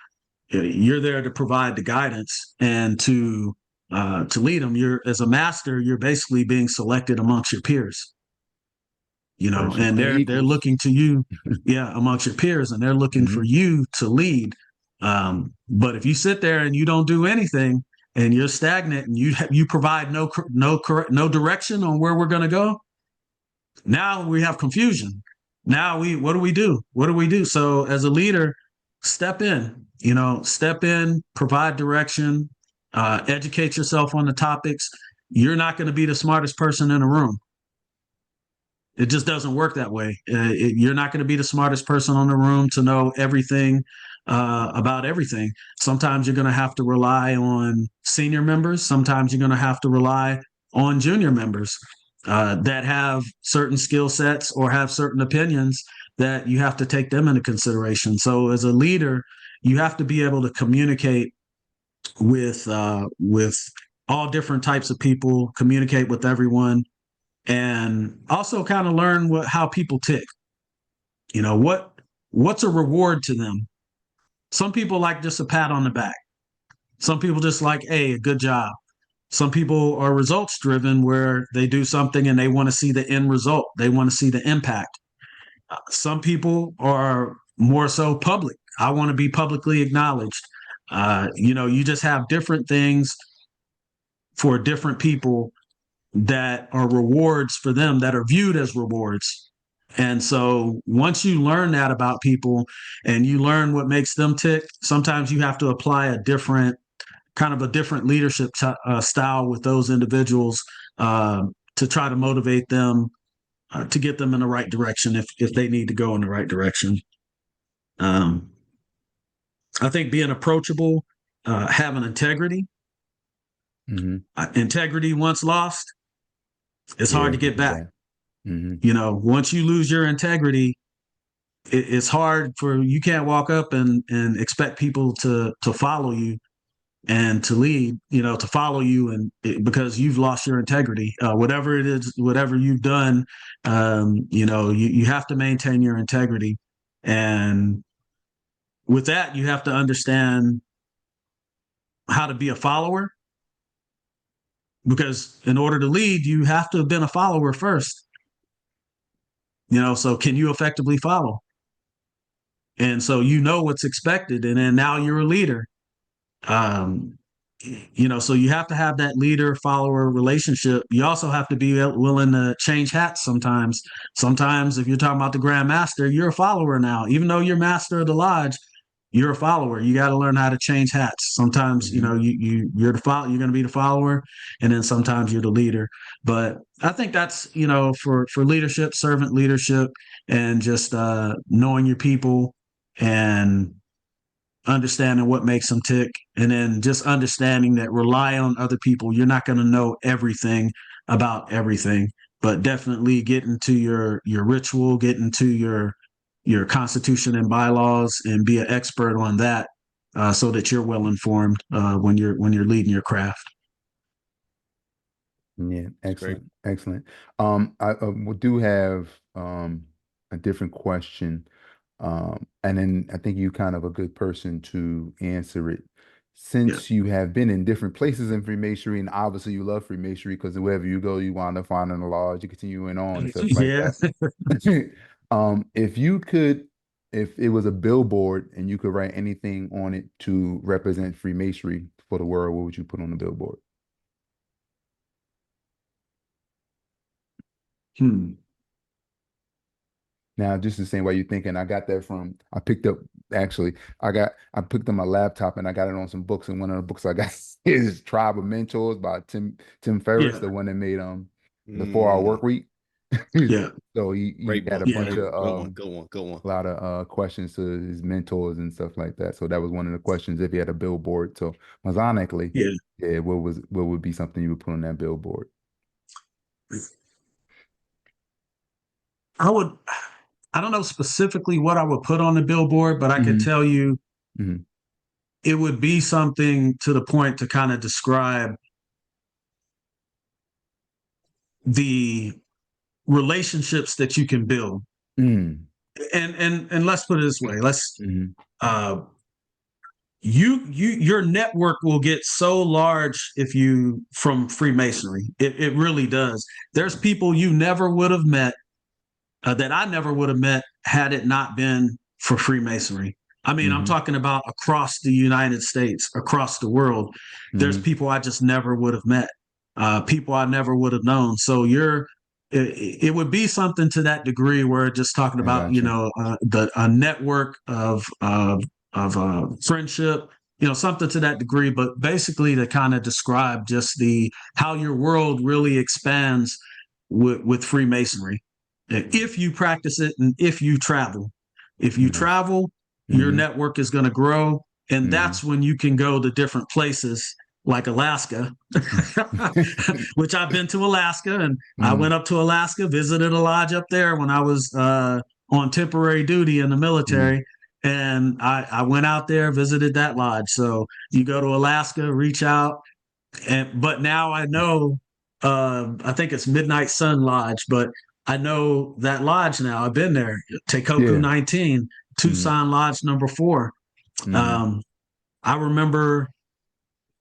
you're there to provide the guidance and to lead them. As a master, you're basically being selected amongst your peers. And they're looking to you, amongst your peers, and they're looking for you to lead. But if you sit there and you don't do anything, and you're stagnant, and you provide no direction on where we're going to go, now we have confusion. Now what do we do? What do we do? So as a leader, step in, provide direction, educate yourself on the topics. You're not going to be the smartest person in the room. It just doesn't work that way. You're not going to be the smartest person on the room to know everything about everything. Sometimes you're going to have to rely on senior members. Sometimes you're going to have to rely on junior members that have certain skill sets or have certain opinions that you have to take them into consideration. So as a leader, you have to be able to communicate with all different types of people, communicate with everyone, and also kind of learn how people tick. You know, what's a reward to them? Some people like just a pat on the back. Some people just like, hey, good job. Some people are results driven where they do something and they want to see the end result. They want to see the impact. Some people are more so public. I want to be publicly acknowledged. You just have different things for different people that are rewards for them, that are viewed as rewards. And so once you learn that about people and you learn what makes them tick, sometimes you have to apply a different leadership style with those individuals to try to motivate them, to get them in the right direction if they need to go in the right direction. I think being approachable, having integrity. Integrity once lost, it's hard to get back. Once you lose your integrity, it's hard you can't walk up and expect people to follow you and to lead, to follow you, and because you've lost your integrity. Whatever it is, whatever you've done, you have to maintain your integrity. And with that, you have to understand how to be a follower, because in order to lead, you have to have been a follower first. So can you effectively follow? And so what's expected, and then now you're a leader. So you have to have that leader-follower relationship. You also have to be willing to change hats sometimes. Sometimes if you're talking about the Grand Master, you're a follower now. Even though you're Master of the Lodge, you're a follower. You got to learn how to change hats. Sometimes, you're going to be the follower, and then sometimes you're the leader. But I think that's, for leadership, servant leadership, and just knowing your people and understanding what makes them tick, and then just understanding that rely on other people. You're not going to know everything about everything, but definitely get into your ritual, get into your constitution and bylaws, and be an expert on that, so that you're well informed when you're leading your craft. Yeah, excellent, excellent. I do have a different question. And then I think you kind of a good person to answer it, since you have been in different places in Freemasonry, and obviously you love Freemasonry because wherever you go, you wind up finding a lodge, you continuing on and stuff like that. If it was a billboard and you could write anything on it to represent Freemasonry for the world, what would you put on the billboard? Now, just the same way you're thinking, I got that from, I picked up my laptop and I got it on some books, and one of the books I got is Tribe of Mentors by Tim Ferriss, the one that made the 4-Hour Work Week. So he had a bunch of go on. A lot of questions to his mentors and stuff like that. So that was one of the questions, if he had a billboard. So masonically, what would be something you would put on that billboard? I don't know specifically what I would put on the billboard, but I could tell you it would be something to the point to kind of describe the relationships that you can build. And let's put it this way. Your network will get so large from Freemasonry. It really does. There's people you never would have met, that I never would have met had it not been for Freemasonry. I mean, I'm talking about across the United States, across the world. There's people I just never would have met, people I never would have known. So it would be something to that degree, where just talking about, a network of friendship, something to that degree, but basically to kind of describe just how your world really expands with Freemasonry. if you practice it and if you travel. If you Mm-hmm. travel, your network is going to grow. And that's when you can go to different places like Alaska, which I've been to Alaska. And I went up to Alaska, visited a lodge up there when I was on temporary duty in the military. And I went out there, visited that lodge. So you go to Alaska, reach out. But now I know, I think it's Midnight Sun Lodge, but I know that lodge now. I've been there. Teikoku 19, Tucson Lodge number 4. I remember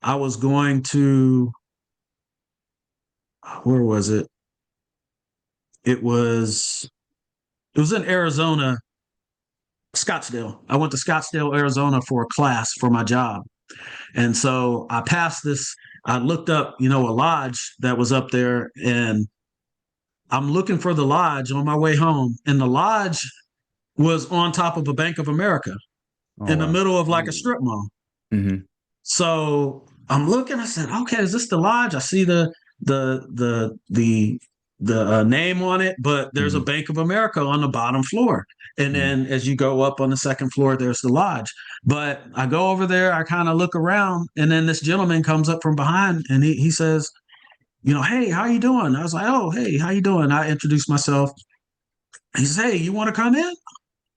I was going to, where was it? It was in Arizona, Scottsdale. I went to Scottsdale, Arizona for a class for my job. And so I passed this, I looked up, a lodge that was up there, and I'm looking for the lodge on my way home. And the lodge was on top of a Bank of America in the middle of like a strip mall. So I'm looking, I said, okay, is this the lodge? I see the name on it, but there's a Bank of America on the bottom floor. And then as you go up on the second floor, there's the lodge. But I go over there, I kind of look around, and then this gentleman comes up from behind and he says, hey, how you doing? I was like, oh, hey, how you doing? I introduced myself. He says, hey, you want to come in?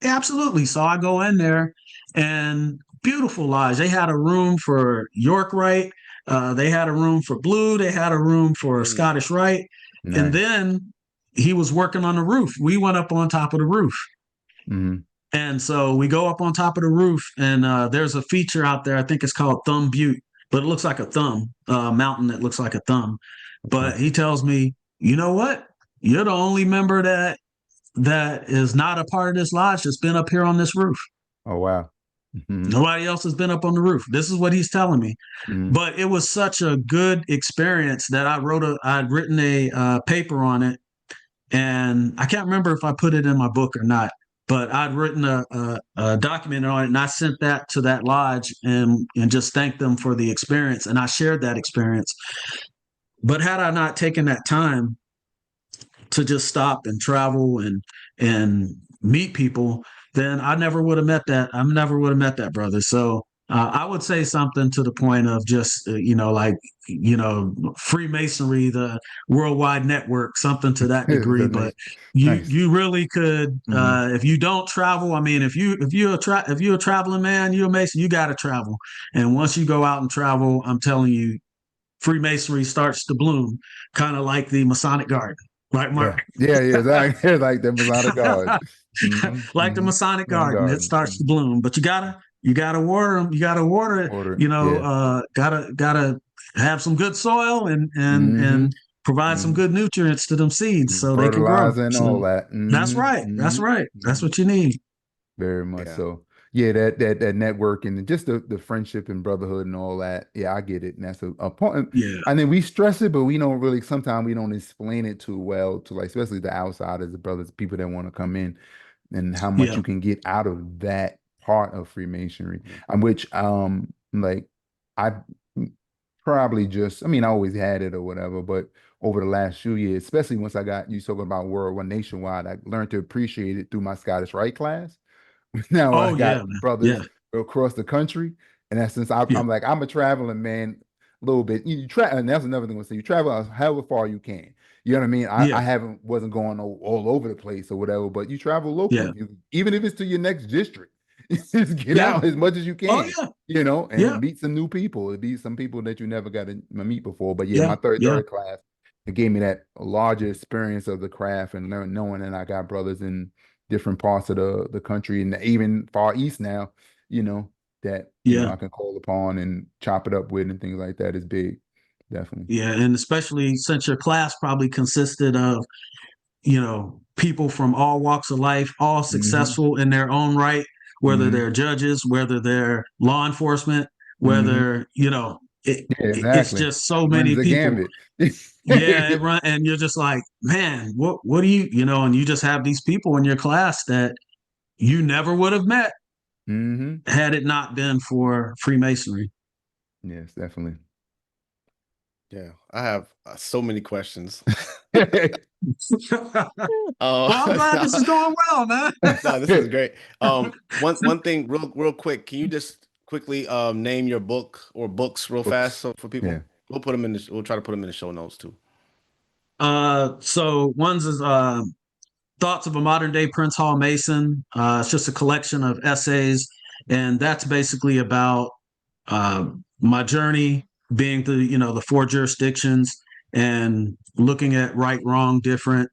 Yeah, absolutely. So I go in there, and beautiful lodge. They had a room for York Rite. They had a room for Blue. They had a room for Scottish Rite. Nice. And then he was working on the roof. We went up on top of the roof. And so we go up on top of the roof, and there's a feature out there. I think it's called Thumb Butte, but it looks like a thumb, mountain that looks like a thumb. But he tells me, you know what? You're the only member that is not a part of this lodge that's been up here on this roof. Oh, wow. Nobody else has been up on the roof. This is what he's telling me. But it was such a good experience that I'd written a paper on it, and I can't remember if I put it in my book or not, but I'd written a document on it, and I sent that to that lodge and just thanked them for the experience. And I shared that experience. But had I not taken that time to just stop and travel and meet people, then I never would have met that. I never would have met that brother. So I would say something to the point of just, Freemasonry, the worldwide network, something to that degree. But you really could, if you don't travel, I mean, if you're a traveling man, you're a Mason, you got to travel. And once you go out and travel, I'm telling you, Freemasonry starts to bloom, kind of like the Masonic Garden. Right, Mark? Yeah, exactly. Like the Masonic Garden. Like the Masonic Garden. It starts to bloom, but you gotta water them. You gotta water it. Gotta have some good soil and provide some good nutrients to them seeds so they can grow. And all that. That's right. That's right. That's what you need. Very much so. Yeah, that network and just the friendship and brotherhood and all that. Yeah, I get it. And that's a point. Yeah. And then we stress it, but we don't really, sometimes we don't explain it too well to, like, especially the outsiders, the brothers, people that want to come in, and how much you can get out of that part of Freemasonry. Which like I probably just, I mean, I always had it or whatever, but over the last few years, especially once I got you talking about World Nationwide, I learned to appreciate it through my Scottish Rite class. Now I got brothers across the country, and that's since I'm like, I'm a traveling man a little bit. You travel, and that's another thing I say. You travel however far you can. You know what I mean? I wasn't going all over the place or whatever, but you travel locally, even if it's to your next district. Just get out as much as you can, and meet some new people. It'd be some people that you never got to meet before. But my third class, it gave me that larger experience of the craft and knowing that I got brothers in different parts of the country and even far east now, that I can call upon and chop it up with and things like that is big. Definitely. Yeah. And especially since your class probably consisted of, people from all walks of life, all successful in their own right, whether they're judges, whether they're law enforcement, whether, it's just so many people. And you're just like, man, what do you, and you just have these people in your class that you never would have met had it not been for Freemasonry. Yes, definitely. Yeah, I have so many questions. Well, I'm glad this is going well, man. No, this is great. One thing, real quick, can you just quickly name your book or books real fast Books. so for people? Yeah. We'll put them in the. We'll try to put them in the show notes too. So one's is Thoughts of a Modern Day Prince Hall Mason. It's just a collection of essays, and that's basically about uh, my journey being through, the four jurisdictions and looking at right, wrong, different.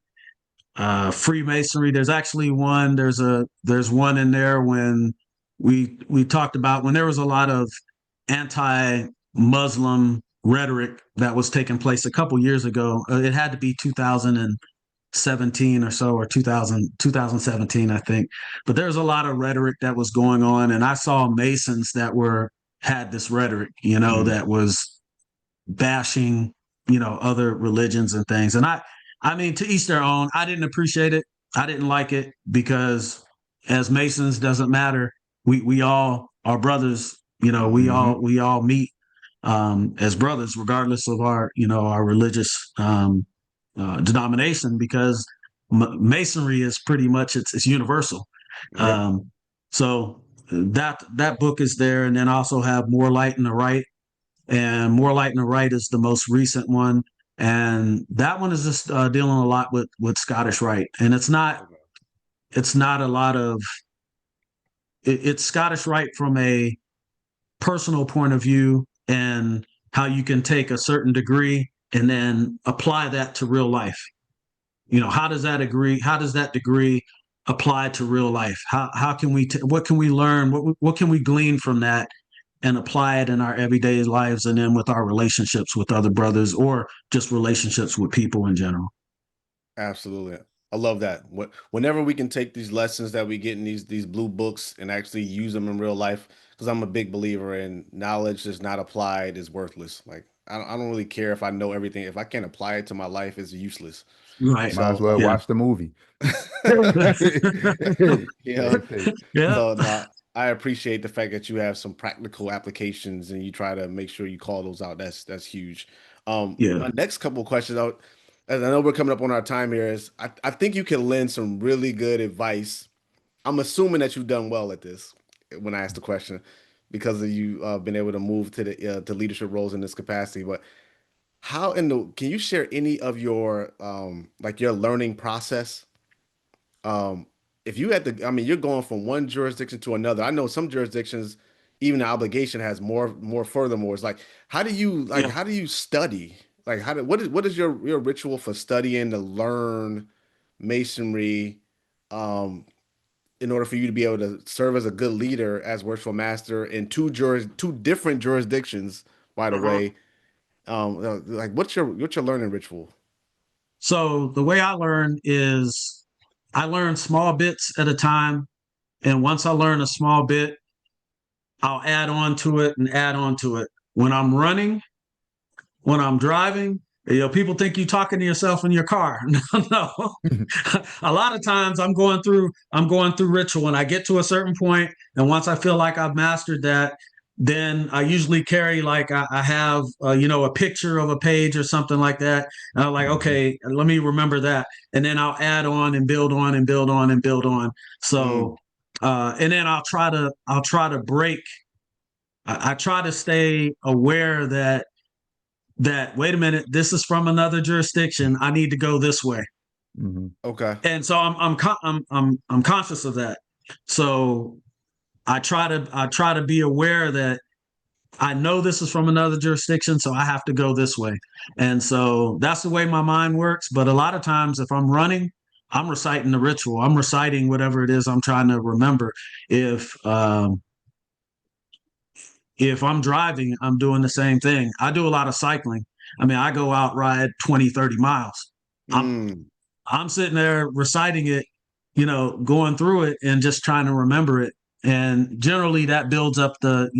Freemasonry. There's actually one. There's one in there when we talked about when there was a lot of anti-Muslim rhetoric that was taking place a couple years ago. It had to be 2017 or so, or 2017, I think. But there's a lot of rhetoric that was going on, and I saw Masons that had this rhetoric, that was bashing, other religions and things. And I mean, to each their own. I didn't appreciate it. I didn't like it because as Masons, doesn't matter. We all are brothers. We all meet as brothers, regardless of our religious denomination, because Masonry is pretty much it's universal. Yep. So that book is there, and then I also have More Light in the Right, and More Light in the Right is the most recent one, and that one is just dealing a lot with Scottish Rite, and it's not a lot of it's Scottish Rite from a personal point of view, and how you can take a certain degree and then apply that to real life. How does that degree apply to real life? How can what can we learn? What can we glean from that and apply it in our everyday lives, and then with our relationships with other brothers, or just relationships with people in general? Absolutely. I love that. Whenever we can take these lessons that we get in these blue books and actually use them in real life, because I'm a big believer in knowledge that's not applied is worthless. Like I don't really care if I know everything. If I can't apply it to my life, it's useless. Right. Might as So well Yeah. watch the movie. yeah. Yeah. So no, I appreciate the fact that you have some practical applications and you try to make sure you call those out. That's huge. Yeah. My next couple of questions out, as I know we're coming up on our time here, is I think you can lend some really good advice. I'm assuming that you've done well at this when I asked the question because of you been able to move to leadership roles in this capacity. But can you share any of your like your learning process? Um, if you had to, I mean, you're going from one jurisdiction to another. I know some jurisdictions, even the obligation has more furthermore. It's like, Yeah. how do you study? Like, what is your ritual for studying to learn masonry, um, in order for you to be able to serve as a good leader as worshipful master in two different jurisdictions, by the Uh-huh. way. Like what's your learning ritual? So the way I learn is I learn small bits at a time. And once I learn a small bit, I'll add on to it and add on to it. When I'm running, when I'm driving, people think you're talking to yourself in your car. No. A lot of times I'm going through ritual, and I get to a certain point, and once I feel like I've mastered that, then I usually carry, like, I have a picture of a page or something like that. And I'm like, Mhm. okay, let me remember that, and then I'll add on and build on and build on and build on. Mm, So and then I'll try to break. I try to stay aware that wait a minute, this is from another jurisdiction. I need to go this way, Mhm. okay. and so I'm conscious of that. So I try to be aware that I know this is from another jurisdiction, so I have to go this way, and so that's the way my mind works. But a lot of times, if I'm running, I'm reciting the ritual. I'm reciting whatever it is I'm trying to remember. If um, if I'm driving, I'm doing the same thing. I do a lot of cycling. I mean, I go out ride 20, 30 miles. I'm Mm, I'm sitting there reciting it, going through it and just trying to remember it. And generally that builds up the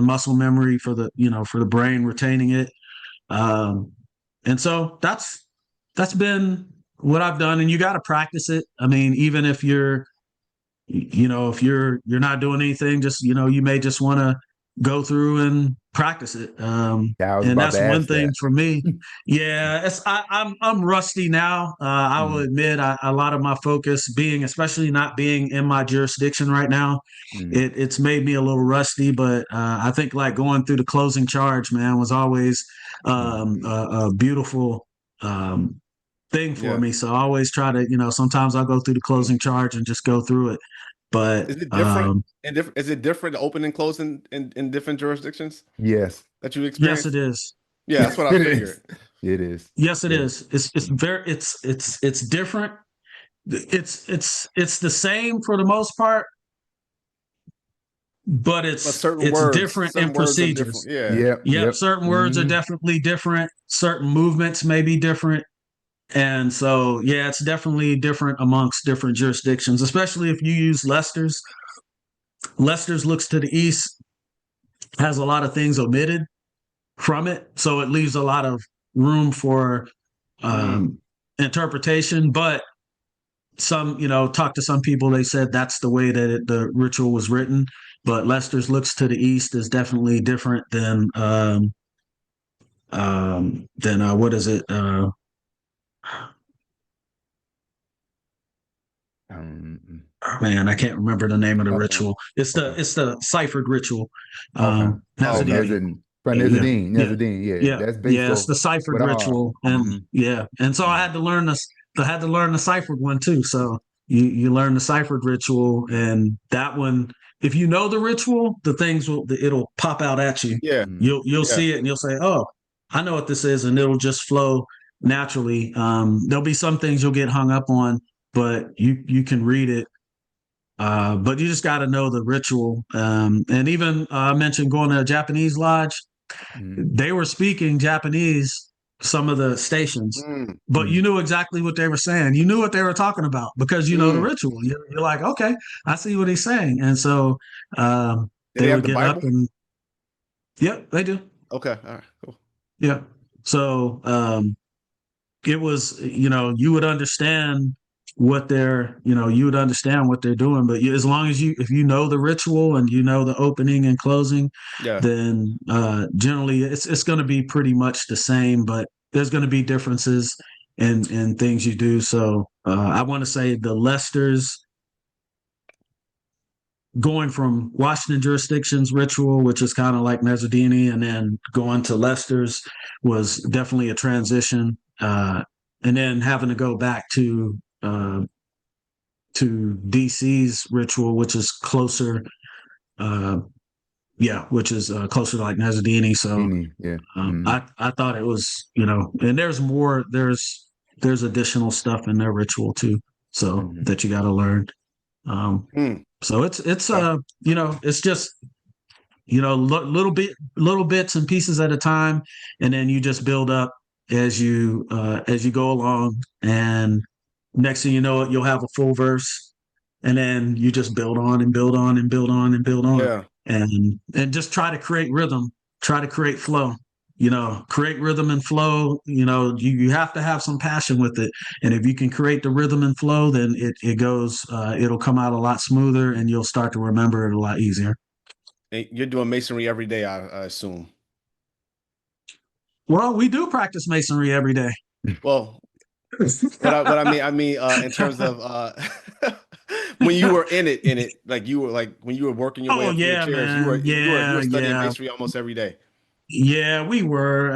muscle memory for the brain retaining it. Um, and so that's been what I've done. And you got to practice it. I mean, even if if you're not doing anything, just, you may just want to go through and practice it. Yeah, I was And about that's to one ask thing that. for me. Yeah, I'm rusty now. I will Mm, admit a lot of my focus being, especially not being in my jurisdiction right now, mm, it's made me a little rusty. But I think like going through the closing charge, man, was always mm. a beautiful thing for Yeah. me. So I always try to, sometimes I'll go through the Mm. closing charge and just go through it. But Is it different? And different? Is it different open and close in different jurisdictions Yes, that you yes, it experienced? is. Yeah, that's what I it is. figured. It is. Yes, it Yeah. is. It's Mm, very it's different. It's the same for the most part, but But it's different in certain words are different. procedures. Yeah. yep. Yep, Yep. certain words are Mm, definitely different. Certain movements may be different. And so, yeah, it's definitely different amongst different jurisdictions, especially if you use Lester's. Lester's looks to the east, has a lot of things omitted from it. So it leaves a lot of room for Mm. um, interpretation. But some, talk to some people, they said that's the way that the ritual was written. But Lester's looks to the east is definitely different than what is it? um, Oh, man, I can't remember the name of the Uh-oh. ritual. okay. It's the ciphered ritual. Okay. Oh, Okay. Nazadini. Nezin. From Yeah, Nezadine. yeah, Nezadine. Yeah. yeah, That's based yeah. It's off the ciphered what I. ritual, and Mm, yeah, and so I mm, had to learn this. I had to learn the ciphered one too. So you learn the ciphered ritual, and that one, if you know the ritual, the things it'll pop out at you. Yeah. mm, You'll Yeah. see it, and you'll say, "Oh, I know what this is," and it'll just flow naturally. There'll be some things you'll get hung up on, but you can read it, but you just got to know the ritual. And even I mentioned going to a Japanese lodge. mm, They were speaking Japanese, some of the stations, Mm. but you mm. knew exactly what they were saying. You knew what they were talking about because you know the Mm. ritual. You're like, okay, I see what he's saying. And so Do they they have would the get up Bible? and, yep, they do. Okay. All right. Cool. Yeah. So it was, you would understand you would understand what they're doing. But as long as if you know the ritual and you know the opening and closing, Yeah. then generally it's going to be pretty much the same, but there's going to be differences in things you do. So I want to say the Lester's going from Washington jurisdiction's ritual, which is kind of like Mezzadini, and then going to Lester's was definitely a transition. And then having to go back to DC's ritual, which is closer, uh, which is closer to like Mezzadini. So Any. Yeah. Mm, I thought it was, and there's more. There's additional stuff in their ritual too, so mm, that you got to learn. Um, Mm. so it's Okay. it's just little bits and pieces at a time, and then you just build up as you go along, and next thing you know it, you'll have a full verse, and then you just build on and build on and build on and build on, Yeah. and just try to create rhythm, try to create flow. Create rhythm and flow. You have to have some passion with it, and if you can create the rhythm and flow, then it goes. It'll come out a lot smoother, and you'll start to remember it a lot easier. And you're doing masonry every day, I assume. Well, we do practice masonry every day. Well, what I mean, in terms of when you were in it, like you were like when you were working your way Oh up through the yeah, chairs, man. you Yeah, were studying yeah, masonry almost every day. yeah. We were.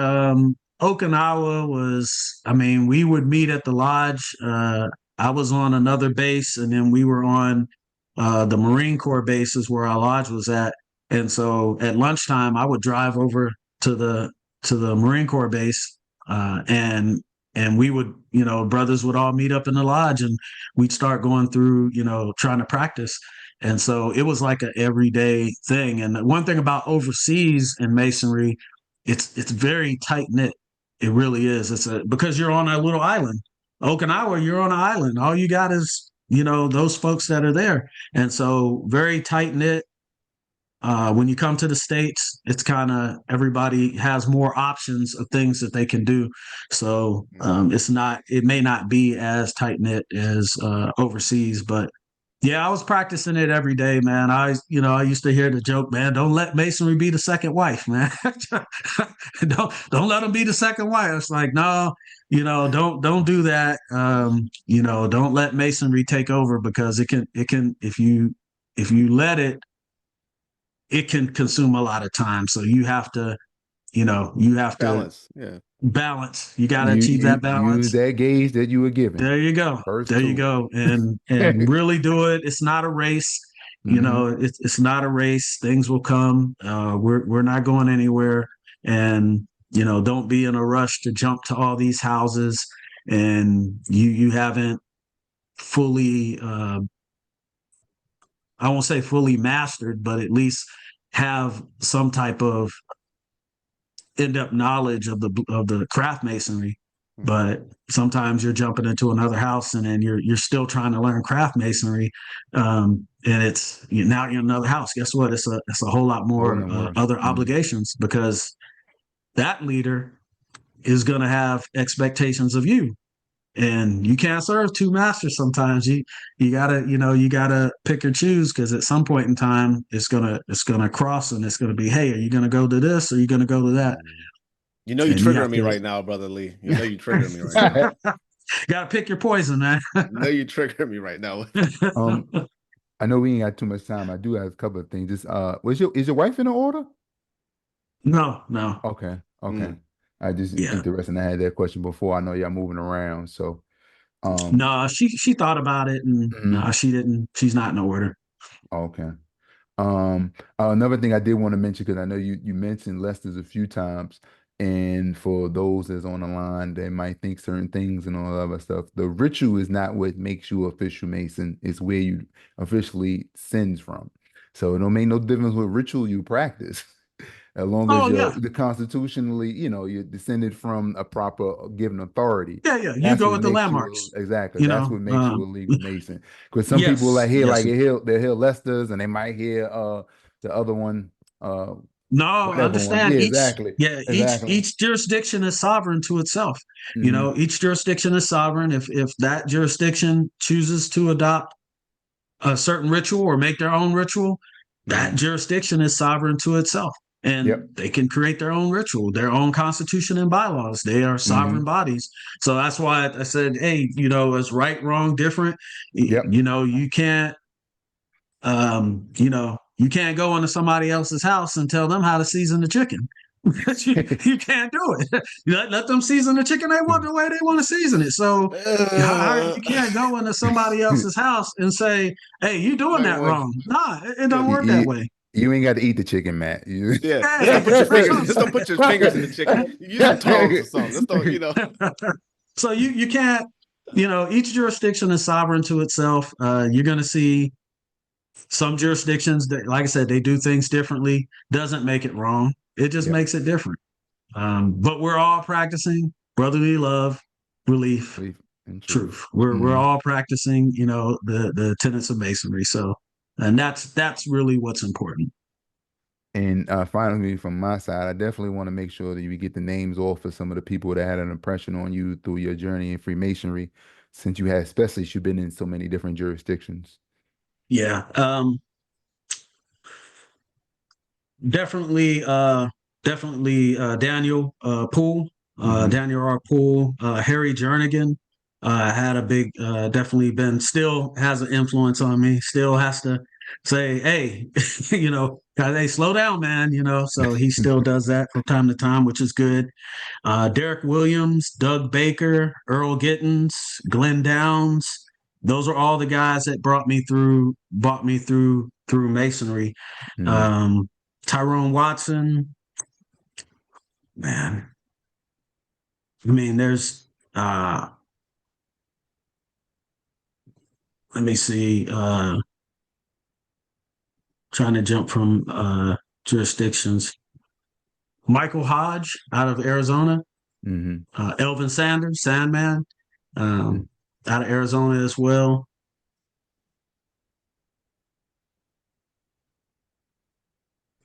Okinawa was. I mean, we would meet at the lodge. I was on another base, and then we were on the Marine Corps bases where our lodge was at. And so at lunchtime, I would drive over to the Marine Corps base, and we would, brothers would all meet up in the lodge, and we'd start going through, trying to practice. And so it was like an everyday thing. And one thing about overseas in masonry, it's very tight knit. It really is. Because you're on a little island. Okinawa, you're on an island. All you got is, those folks that are there. And so very tight knit. When you come to the States, it's kind of everybody has more options of things that they can do. So it may not be as tight knit as overseas, but Yeah, I was practicing it every day, man. I used to hear the joke, man, don't let masonry be the second wife, man. Don't let them be the second wife. It's like, no, don't do that. Don't let masonry take over, because it can if you let it, it can consume a lot of time. So you have to Balance. Yeah. balance. You got to You achieve you that use balance. that gauge that you were given. There you go. First There you tool. go. And really do it. It's not a race. Hmm. It's not a race. Things will come. We're not going anywhere. And don't be in a rush to jump to all these houses, and you haven't fully I won't say fully mastered, but at least have some type of in-depth knowledge of the craft masonry. Mhm. But sometimes you're jumping into another house, and then you're still trying to learn craft masonry, and now you're in another house. Guess what? It's a whole lot Oh, more no worse. other obligations, because that leader is going to have expectations of you, and you can't serve two masters. Sometimes you gotta pick or choose, because at some point in time it's gonna cross, and it's gonna be, hey, are you gonna go to this, or are you gonna go to that? You know you And you triggering have me to right now, brother Lee. You know you triggering me right now. gotta pick your poison, man. You know you triggering me right now. Um, I know we ain't got too much time. I do have a couple of things. Just is your wife in the order? No, no. Okay, okay. Mm. I just Yeah. interested. I had that question before. I know y'all moving around, so um, No, she thought about it, and no, mhm. she didn't. She's not in order. Okay. Another thing I did want to mention, because I know you mentioned Lester's a few times, and for those that's on the line, they might think certain things and all that other stuff. The ritual is not what makes you official Mason. It's where you officially sins from. So it don't make no difference what ritual you practice, as long as Oh you're yeah, the constitutionally, you're descended from a proper given authority. yeah, yeah. You That's go what with the makes you landmarks. exactly. You That's know. what makes you a legal Mason. Because some people Yes, like hear yes. they hear Lester's and they might hear the other one No, whatever one. understand Yeah, each. exactly. Yeah, each Exactly. each jurisdiction is sovereign to itself. Hmm. Each jurisdiction is sovereign. If that jurisdiction chooses to adopt a certain ritual or make their own ritual, that Hmm. jurisdiction is sovereign to itself. And Yep. they can create their own ritual, their own constitution and bylaws. They are sovereign Hmm. bodies. So that's why I said, hey, it's right, wrong, different. Yep. You can't go into somebody else's house and tell them how to season the chicken. you can't do it. Let them season the chicken they want the way they want to season it. So you can't go into somebody else's house and say, "Hey, you doing Might that want, wrong." Nah, it yeah, don't work that way. You ain't got to eat the chicken, Matt. You... yeah. Just Hey, don't put your that's fingers. what I'm Just don't put your fingers in the chicken. Use some tongs or something. Just don't. saying. So you can't. Each jurisdiction is sovereign to itself. You're going to see some jurisdictions that, like I said, they do things differently. Doesn't make it wrong. It just Yep. makes it different. But we're all practicing brotherly love, relief, Belief and truth. truth. We're Hmm. all practicing, the tenets of masonry. So, and that's really what's important. And finally, from my side, I definitely want to make sure that you get the names off of some of the people that had an impression on you through your journey in Freemasonry, since especially you've been in so many different jurisdictions. Yeah. Definitely, Daniel Poole, Hmm. Daniel R. Poole, Harry Jernigan had a big, definitely been, still has an influence on me. Still has to say, hey, hey, slow down, man. So he still does that from time to time, which is good. Derek Williams, Doug Baker, Earl Gittins, Glenn Downs. Those are all the guys that brought me through masonry. Hmm. Um, Tyrone Watson, man. I mean, there's let me see, trying to jump from jurisdictions. Michael Hodge out of Arizona, Hmm. Elvin Sanders, Sandman, um, out of Arizona as well.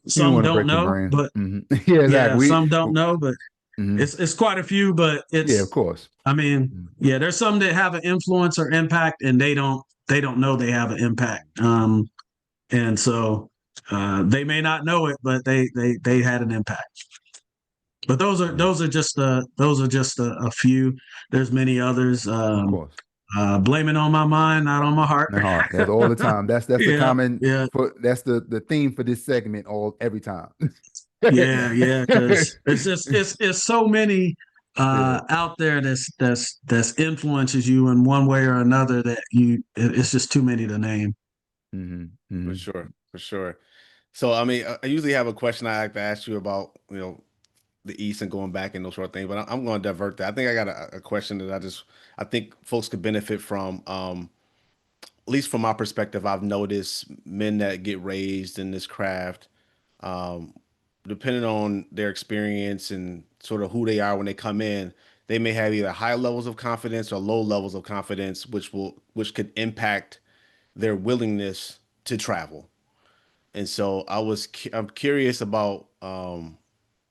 You don't Some want to don't break your know, brain. but Hmm. Yeah, yeah, exactly. some don't know, but Hmm. it's quite a few. But Yeah, of course. I mean, yeah, there's some that have an influence or impact, and they don't they don't know they have an impact. And so they may not know it, but they had an impact. But those are just a few. There's many others. Of course. Blame it on my mind, not on my heart. No, that's all the time. That's the Yeah, common yeah. that's the theme for this segment every time. Yeah, because it's so many Yeah. out there that's influences you in one way or another that it's just too many to name. Mm-hmm. For sure, for sure. So, I mean, I usually have a question I like to ask you about, the East and going back and those sort of things, but I'm going to divert that. I think I got a question that I think folks could benefit from. At least from my perspective, I've noticed men that get raised in this craft, um, depending on their experience and sort of who they are when they come in, they may have either high levels of confidence or low levels of confidence, which could impact their willingness to travel. And so I'm curious about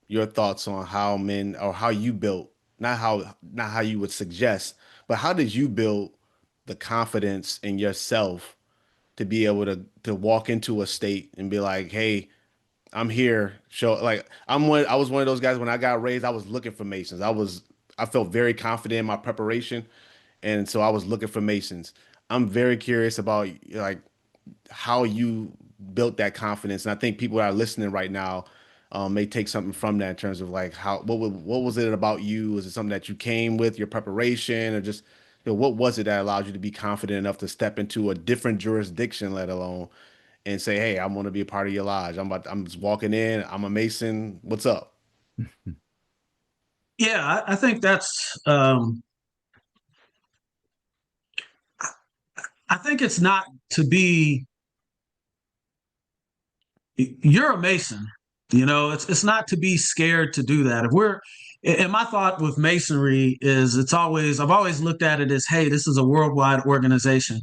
your thoughts on how men or how you built, not how you would suggest, but how did you build the confidence in yourself to be able to walk into a state and be like, hey, I'm here. Show like I was one of those guys when I got raised, I was looking for Masons. I felt very confident in my preparation. And so I was looking for Masons. I'm very curious about like how you built that confidence. And I think people that are listening right now may take something from that in terms of like what was it about you? Was it something that you came with, your preparation, or just what was it that allowed you to be confident enough to step into a different jurisdiction, let alone and say, hey, I want to be a part of your lodge. I'm just walking in. I'm a Mason. What's up? Yeah, I think that's. I think it's not to be. You're a Mason. It's not to be scared to do that. If we're, and my thought with Masonry is I've always looked at it as, hey, this is a worldwide organization.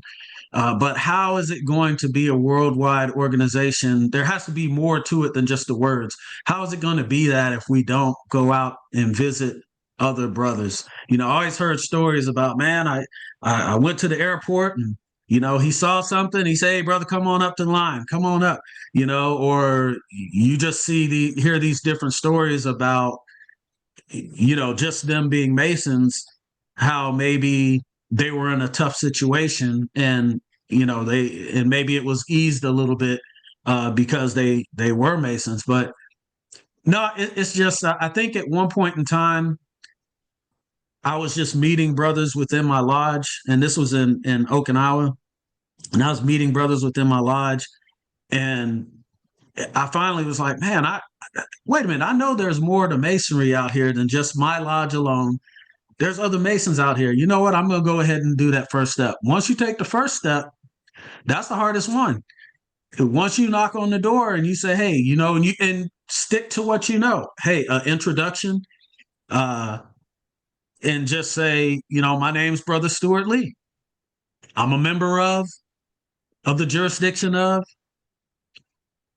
But how is it going to be a worldwide organization? There has to be more to it than just the words. How is it going to be that if we don't go out and visit other brothers? I always heard stories about, man, I went to the airport and, he saw something. He said, hey, brother, come on up to the line. Come on up, or you just hear these different stories about, just them being Masons, how maybe they were in a tough situation and maybe it was eased a little bit because they were Masons. But no, it's just I think at one point in time I was just meeting brothers within my lodge, and this was in Okinawa, and I was meeting brothers within my lodge, and I finally was like, man, wait a minute, I know there's more to Masonry out here than just my lodge alone. There's other Masons out here. You know what? I'm going to go ahead and do that first step. Once you take the first step, that's the hardest one. Once you knock on the door and you say, hey, and stick to what you know. Hey, introduction, and just say, my name's Brother Stuart Lee. I'm a member of the jurisdiction of.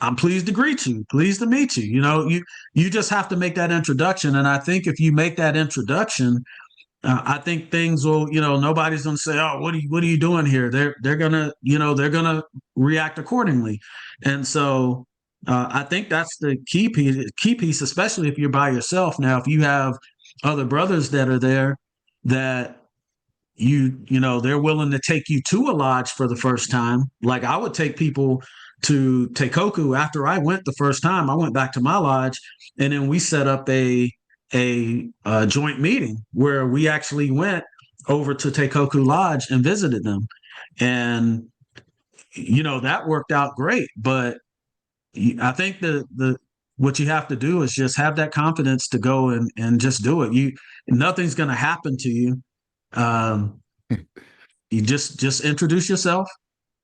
I'm pleased to greet you. Pleased to meet you. You just have to make that introduction. And I think if you make that introduction, I think things will, nobody's going to say, oh, what are you doing here? They're going to, they're going to react accordingly. And so I think that's the key piece, especially if you're by yourself. Now, if you have other brothers that are there that they're willing to take you to a lodge for the first time. Like I would take people to Teikoku after I went the first time. I went back to my lodge and then we set up a joint meeting where we actually went over to Teikoku Lodge and visited them. And, that worked out great. But I think what you have to do is just have that confidence to go and just do it. Nothing's going to happen to you. You just introduce yourself.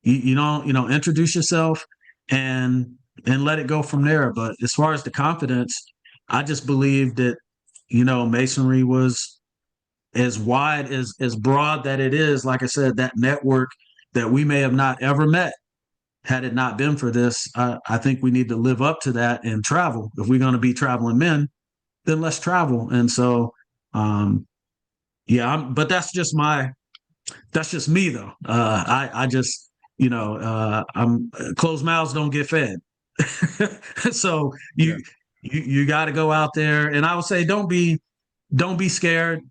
Introduce yourself and let it go from there. But as far as the confidence, I just believe that, Masonry was as wide as broad that it is. Like I said, that network that we may have not ever met had it not been for this. I think we need to live up to that and travel. If we're going to be traveling men, then let's travel. And so, but that's just my That's just me though. I just, I'm closed mouths don't get fed. So Yeah. you got to go out there, and I would say don't be scared.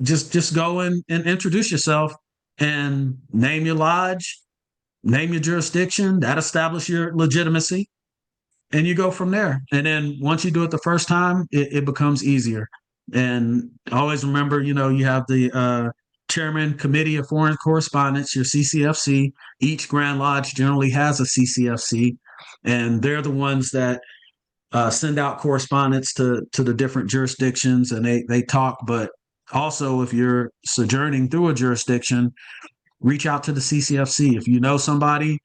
Just go and introduce yourself and name your lodge, name your jurisdiction. That establish your legitimacy, and you go from there. And then once you do it the first time, it becomes easier. And always remember, you have the chairman committee of foreign correspondence, your CCFC. Each Grand Lodge generally has a CCFC, and they're the ones that send out correspondence to the different jurisdictions, and they talk. But also, if you're sojourning through a jurisdiction, reach out to the CCFC. If you know somebody,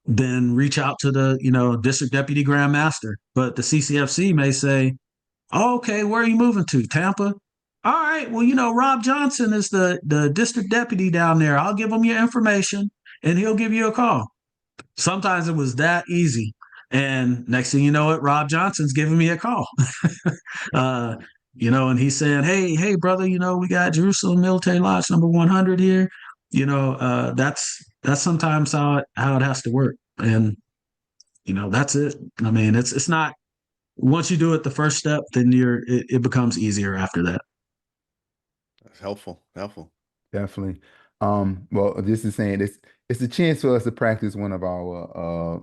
then reach out to the district deputy grand master. But the CCFC may say, oh, okay, where are you moving to? Tampa? All right, well, Rob Johnson is the district deputy down there. I'll give him your information and he'll give you a call. Sometimes it was that easy. And next thing you know it, Rob Johnson's giving me a call. uh, and he's saying, hey, brother, we got Jerusalem Military Lodge number 100 here. That's sometimes how it has to work. And, that's it. I mean, it's not, once you do it the first step, then it becomes easier after that. That's helpful. Definitely. Well, this is saying it's a chance for us to practice one of our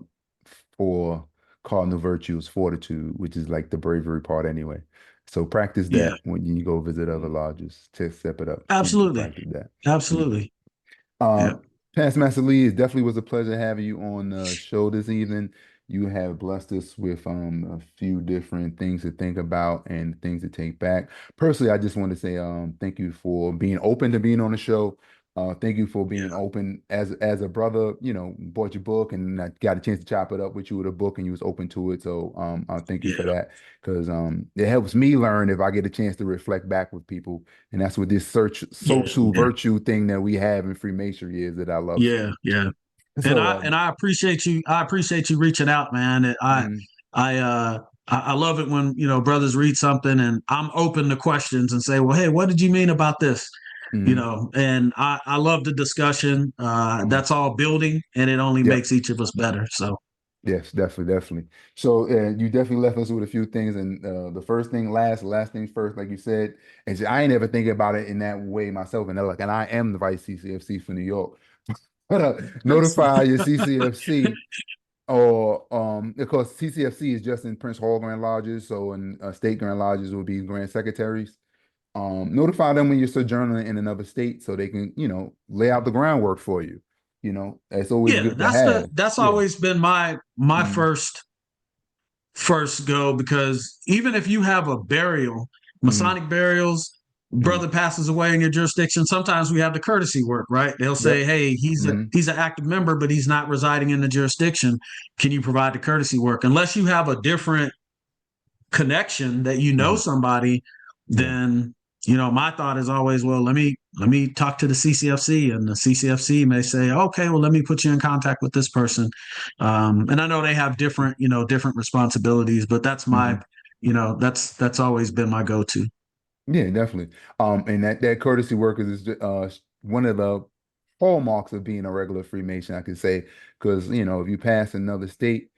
4 cardinal virtues, fortitude, which is like the bravery part anyway. So practice that when you go visit other lodges to step it up. Absolutely. Practice that. Absolutely. Past Master Lee, it definitely was a pleasure having you on the show this evening. You have blessed us with a few different things to think about and things to take back. Personally, I just want to say thank you for being open to being on the show. Thank you for being open as a brother, bought your book and I got a chance to chop it up with you with a book and you was open to it. So I thank you for that because it helps me learn if I get a chance to reflect back with people. And that's what this social virtue thing that we have in Freemasonry is that I love. Yeah. So, and I appreciate you. I appreciate you reaching out, man. I love it when, brothers read something and I'm open to questions and say, well, hey, what did you mean about this? And I love the discussion. That's all building and it only makes each of us better. So yes, definitely. So you definitely left us with a few things. And the first thing last things first, like you said, and I ain't ever thinking about it in that way myself. And I am the vice CCFC for New York. Notify your CCFC or of course CCFC is just in Prince Hall Grand Lodges, so in state Grand Lodges will be Grand Secretaries. Notify them when you're sojourning in another state so they can, lay out the groundwork for you. It's always good to have. That's always been my first go, because even if you have a burial, Masonic burials, brother passes away in your jurisdiction, sometimes we have the courtesy work, right? They'll say, hey, he's an active member, but he's not residing in the jurisdiction. Can you provide the courtesy work? Unless you have a different connection that somebody, then my thought is always, well, let me talk to the CCFC, and the CCFC may say, okay, well, let me put you in contact with this person. And I know they have different responsibilities, but that's my, that's always been my go-to. Yeah, definitely. And that courtesy work is one of the hallmarks of being a regular Freemason, I could say, because if you pass another state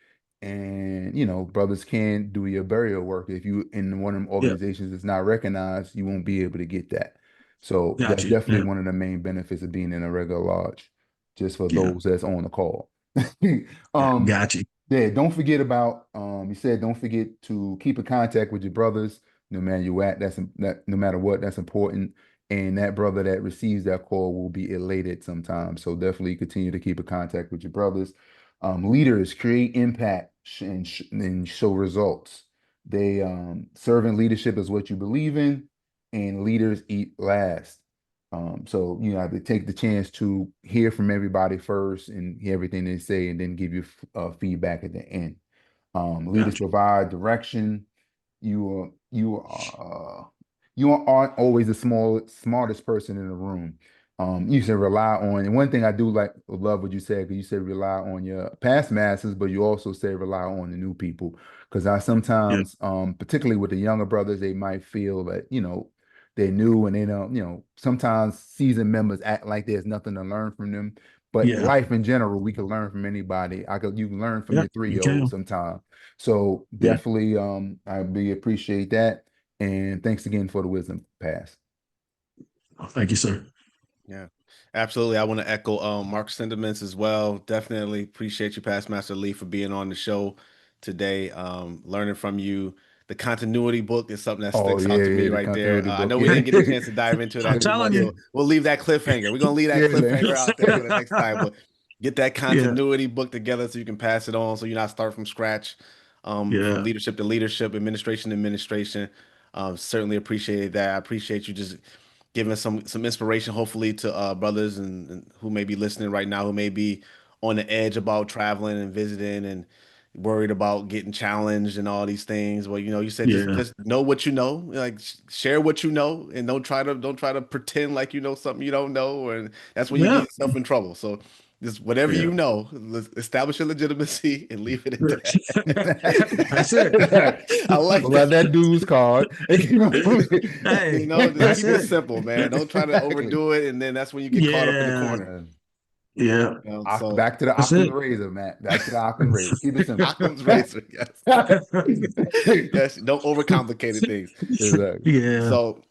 and brothers can't do your burial work, if you in one of them organizations that's not recognized, you won't be able to get that. So that's definitely one of the main benefits of being in a regular lodge, just for those that's on the call. Got you. Yeah, don't forget about you said don't forget to keep in contact with your brothers, no matter you at. No matter what, that's important. And that brother that receives that call will be elated sometimes. So definitely continue to keep in contact with your brothers. Leaders create impact and show results. They servant leadership is what you believe in, and leaders eat last. So you have to take the chance to hear from everybody first and hear everything they say, and then give you feedback at the end. Leaders provide direction. You aren't always the smartest person in the room. You should rely on, and one thing I do love what you said, because you said rely on your past masters, but you also say rely on the new people. Because I sometimes, particularly with the younger brothers, they might feel that, they're new and they don't, sometimes seasoned members act like there's nothing to learn from them. But Yeah. life in general, we can learn from anybody. You can learn from Yeah, your you 3-year-old can. sometimes. So Yeah. definitely, I really appreciate that. And thanks again for the wisdom pass. Thank you, sir. Yeah, absolutely. I want to echo Mark's sentiments as well. Definitely appreciate you, Past Master Lee, for being on the show today. Learning from you. The continuity book is something that Oh sticks out to me the right there. continuity I book. know we didn't get a chance to dive into I'm that too telling much, you. so we'll leave that cliffhanger. We're gonna leave that Yeah, cliffhanger man. out there for the next time. But get that Yeah. continuity book together so you can pass it on, so you're not starting from scratch. From Yeah. leadership to leadership, administration to administration. Certainly appreciated that. I appreciate you just giving some inspiration, hopefully, to brothers and who may be listening right now, who may be on the edge about traveling and visiting and worried about getting challenged and all these things. Well, you said just Yeah. just know what you know, like share what you know, and don't try to pretend like you know something you don't know, and that's when you get Yeah. yourself in trouble. So just whatever Yeah. you know, let's establish your legitimacy and leave it at that. That's it. I like Pull out that. that dues card and keep it moving. Hey, Just that's keep it it. simple, man. Don't try to overdo it, and then that's when you get caught up in the Yeah. corner. Yeah. So Back to the That's Occam's it. razor, Matt. Back to the Occam's razor. Keep it simple. Occam's razor, yes. Yes, don't overcomplicate things. Exactly. Yeah. So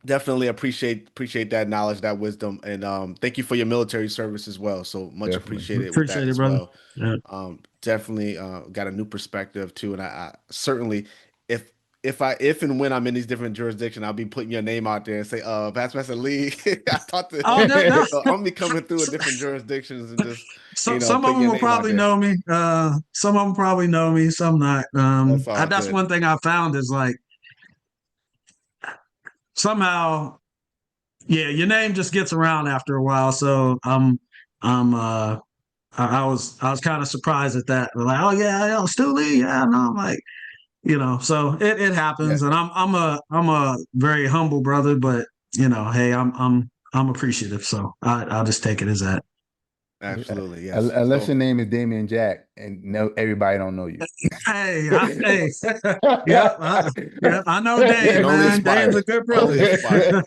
definitely appreciate that knowledge, that wisdom, and thank you for your military service as well. So much Definitely. appreciated with that Appreciate it, as brother. well. Yeah. Definitely got a new perspective too, and I certainly if and when I'm in these different jurisdictions, I'll be putting your name out there and say, Past Master Lee, I talked to Oh, him. no, no. So I'm gonna be coming through in different jurisdictions and just Some of putting them your will name out probably there. know me. Some of them probably know me, some not. That's all That's good. one thing I found is like somehow, yeah, your name just gets around after a while. So I'm I was kind of surprised at that. Like, oh yeah, Stu Lee, yeah, no, I'm like, so it Yeah, happens, and I'm a very humble brother, but hey, I'm appreciative, so I'll just take it as that. absolutely, yes. Unless So your name is Damien Jack and no everybody don't know you. Hey, yeah, I know you can Dame, only man. Dame's aspire, a good brother. only aspire.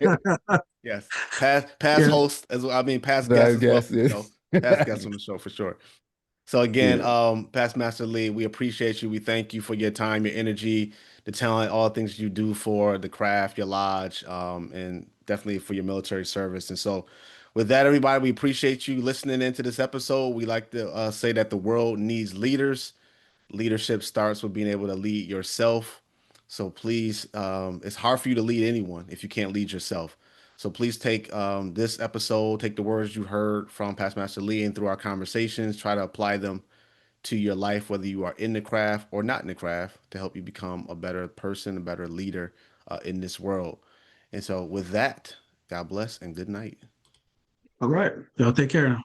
Yes, past Yeah. host past I guest as well guess for the it. show. Past guest on the show for sure. So again, Yeah. Past Master Lee, we appreciate you. We thank you for your time, your energy, the talent, all the things you do for the craft, your lodge, and definitely for your military service. And so, with that, everybody, we appreciate you listening into this episode. We like to say that the world needs leaders. Leadership starts with being able to lead yourself. So please, it's hard for you to lead anyone if you can't lead yourself. So please take this episode, take the words you heard from Past Master Lee and through our conversations, try to apply them to your life, whether you are in the craft or not in the craft, to help you become a better person, a better leader in this world. And so, with that, God bless and good night. All right. Y'all take care now.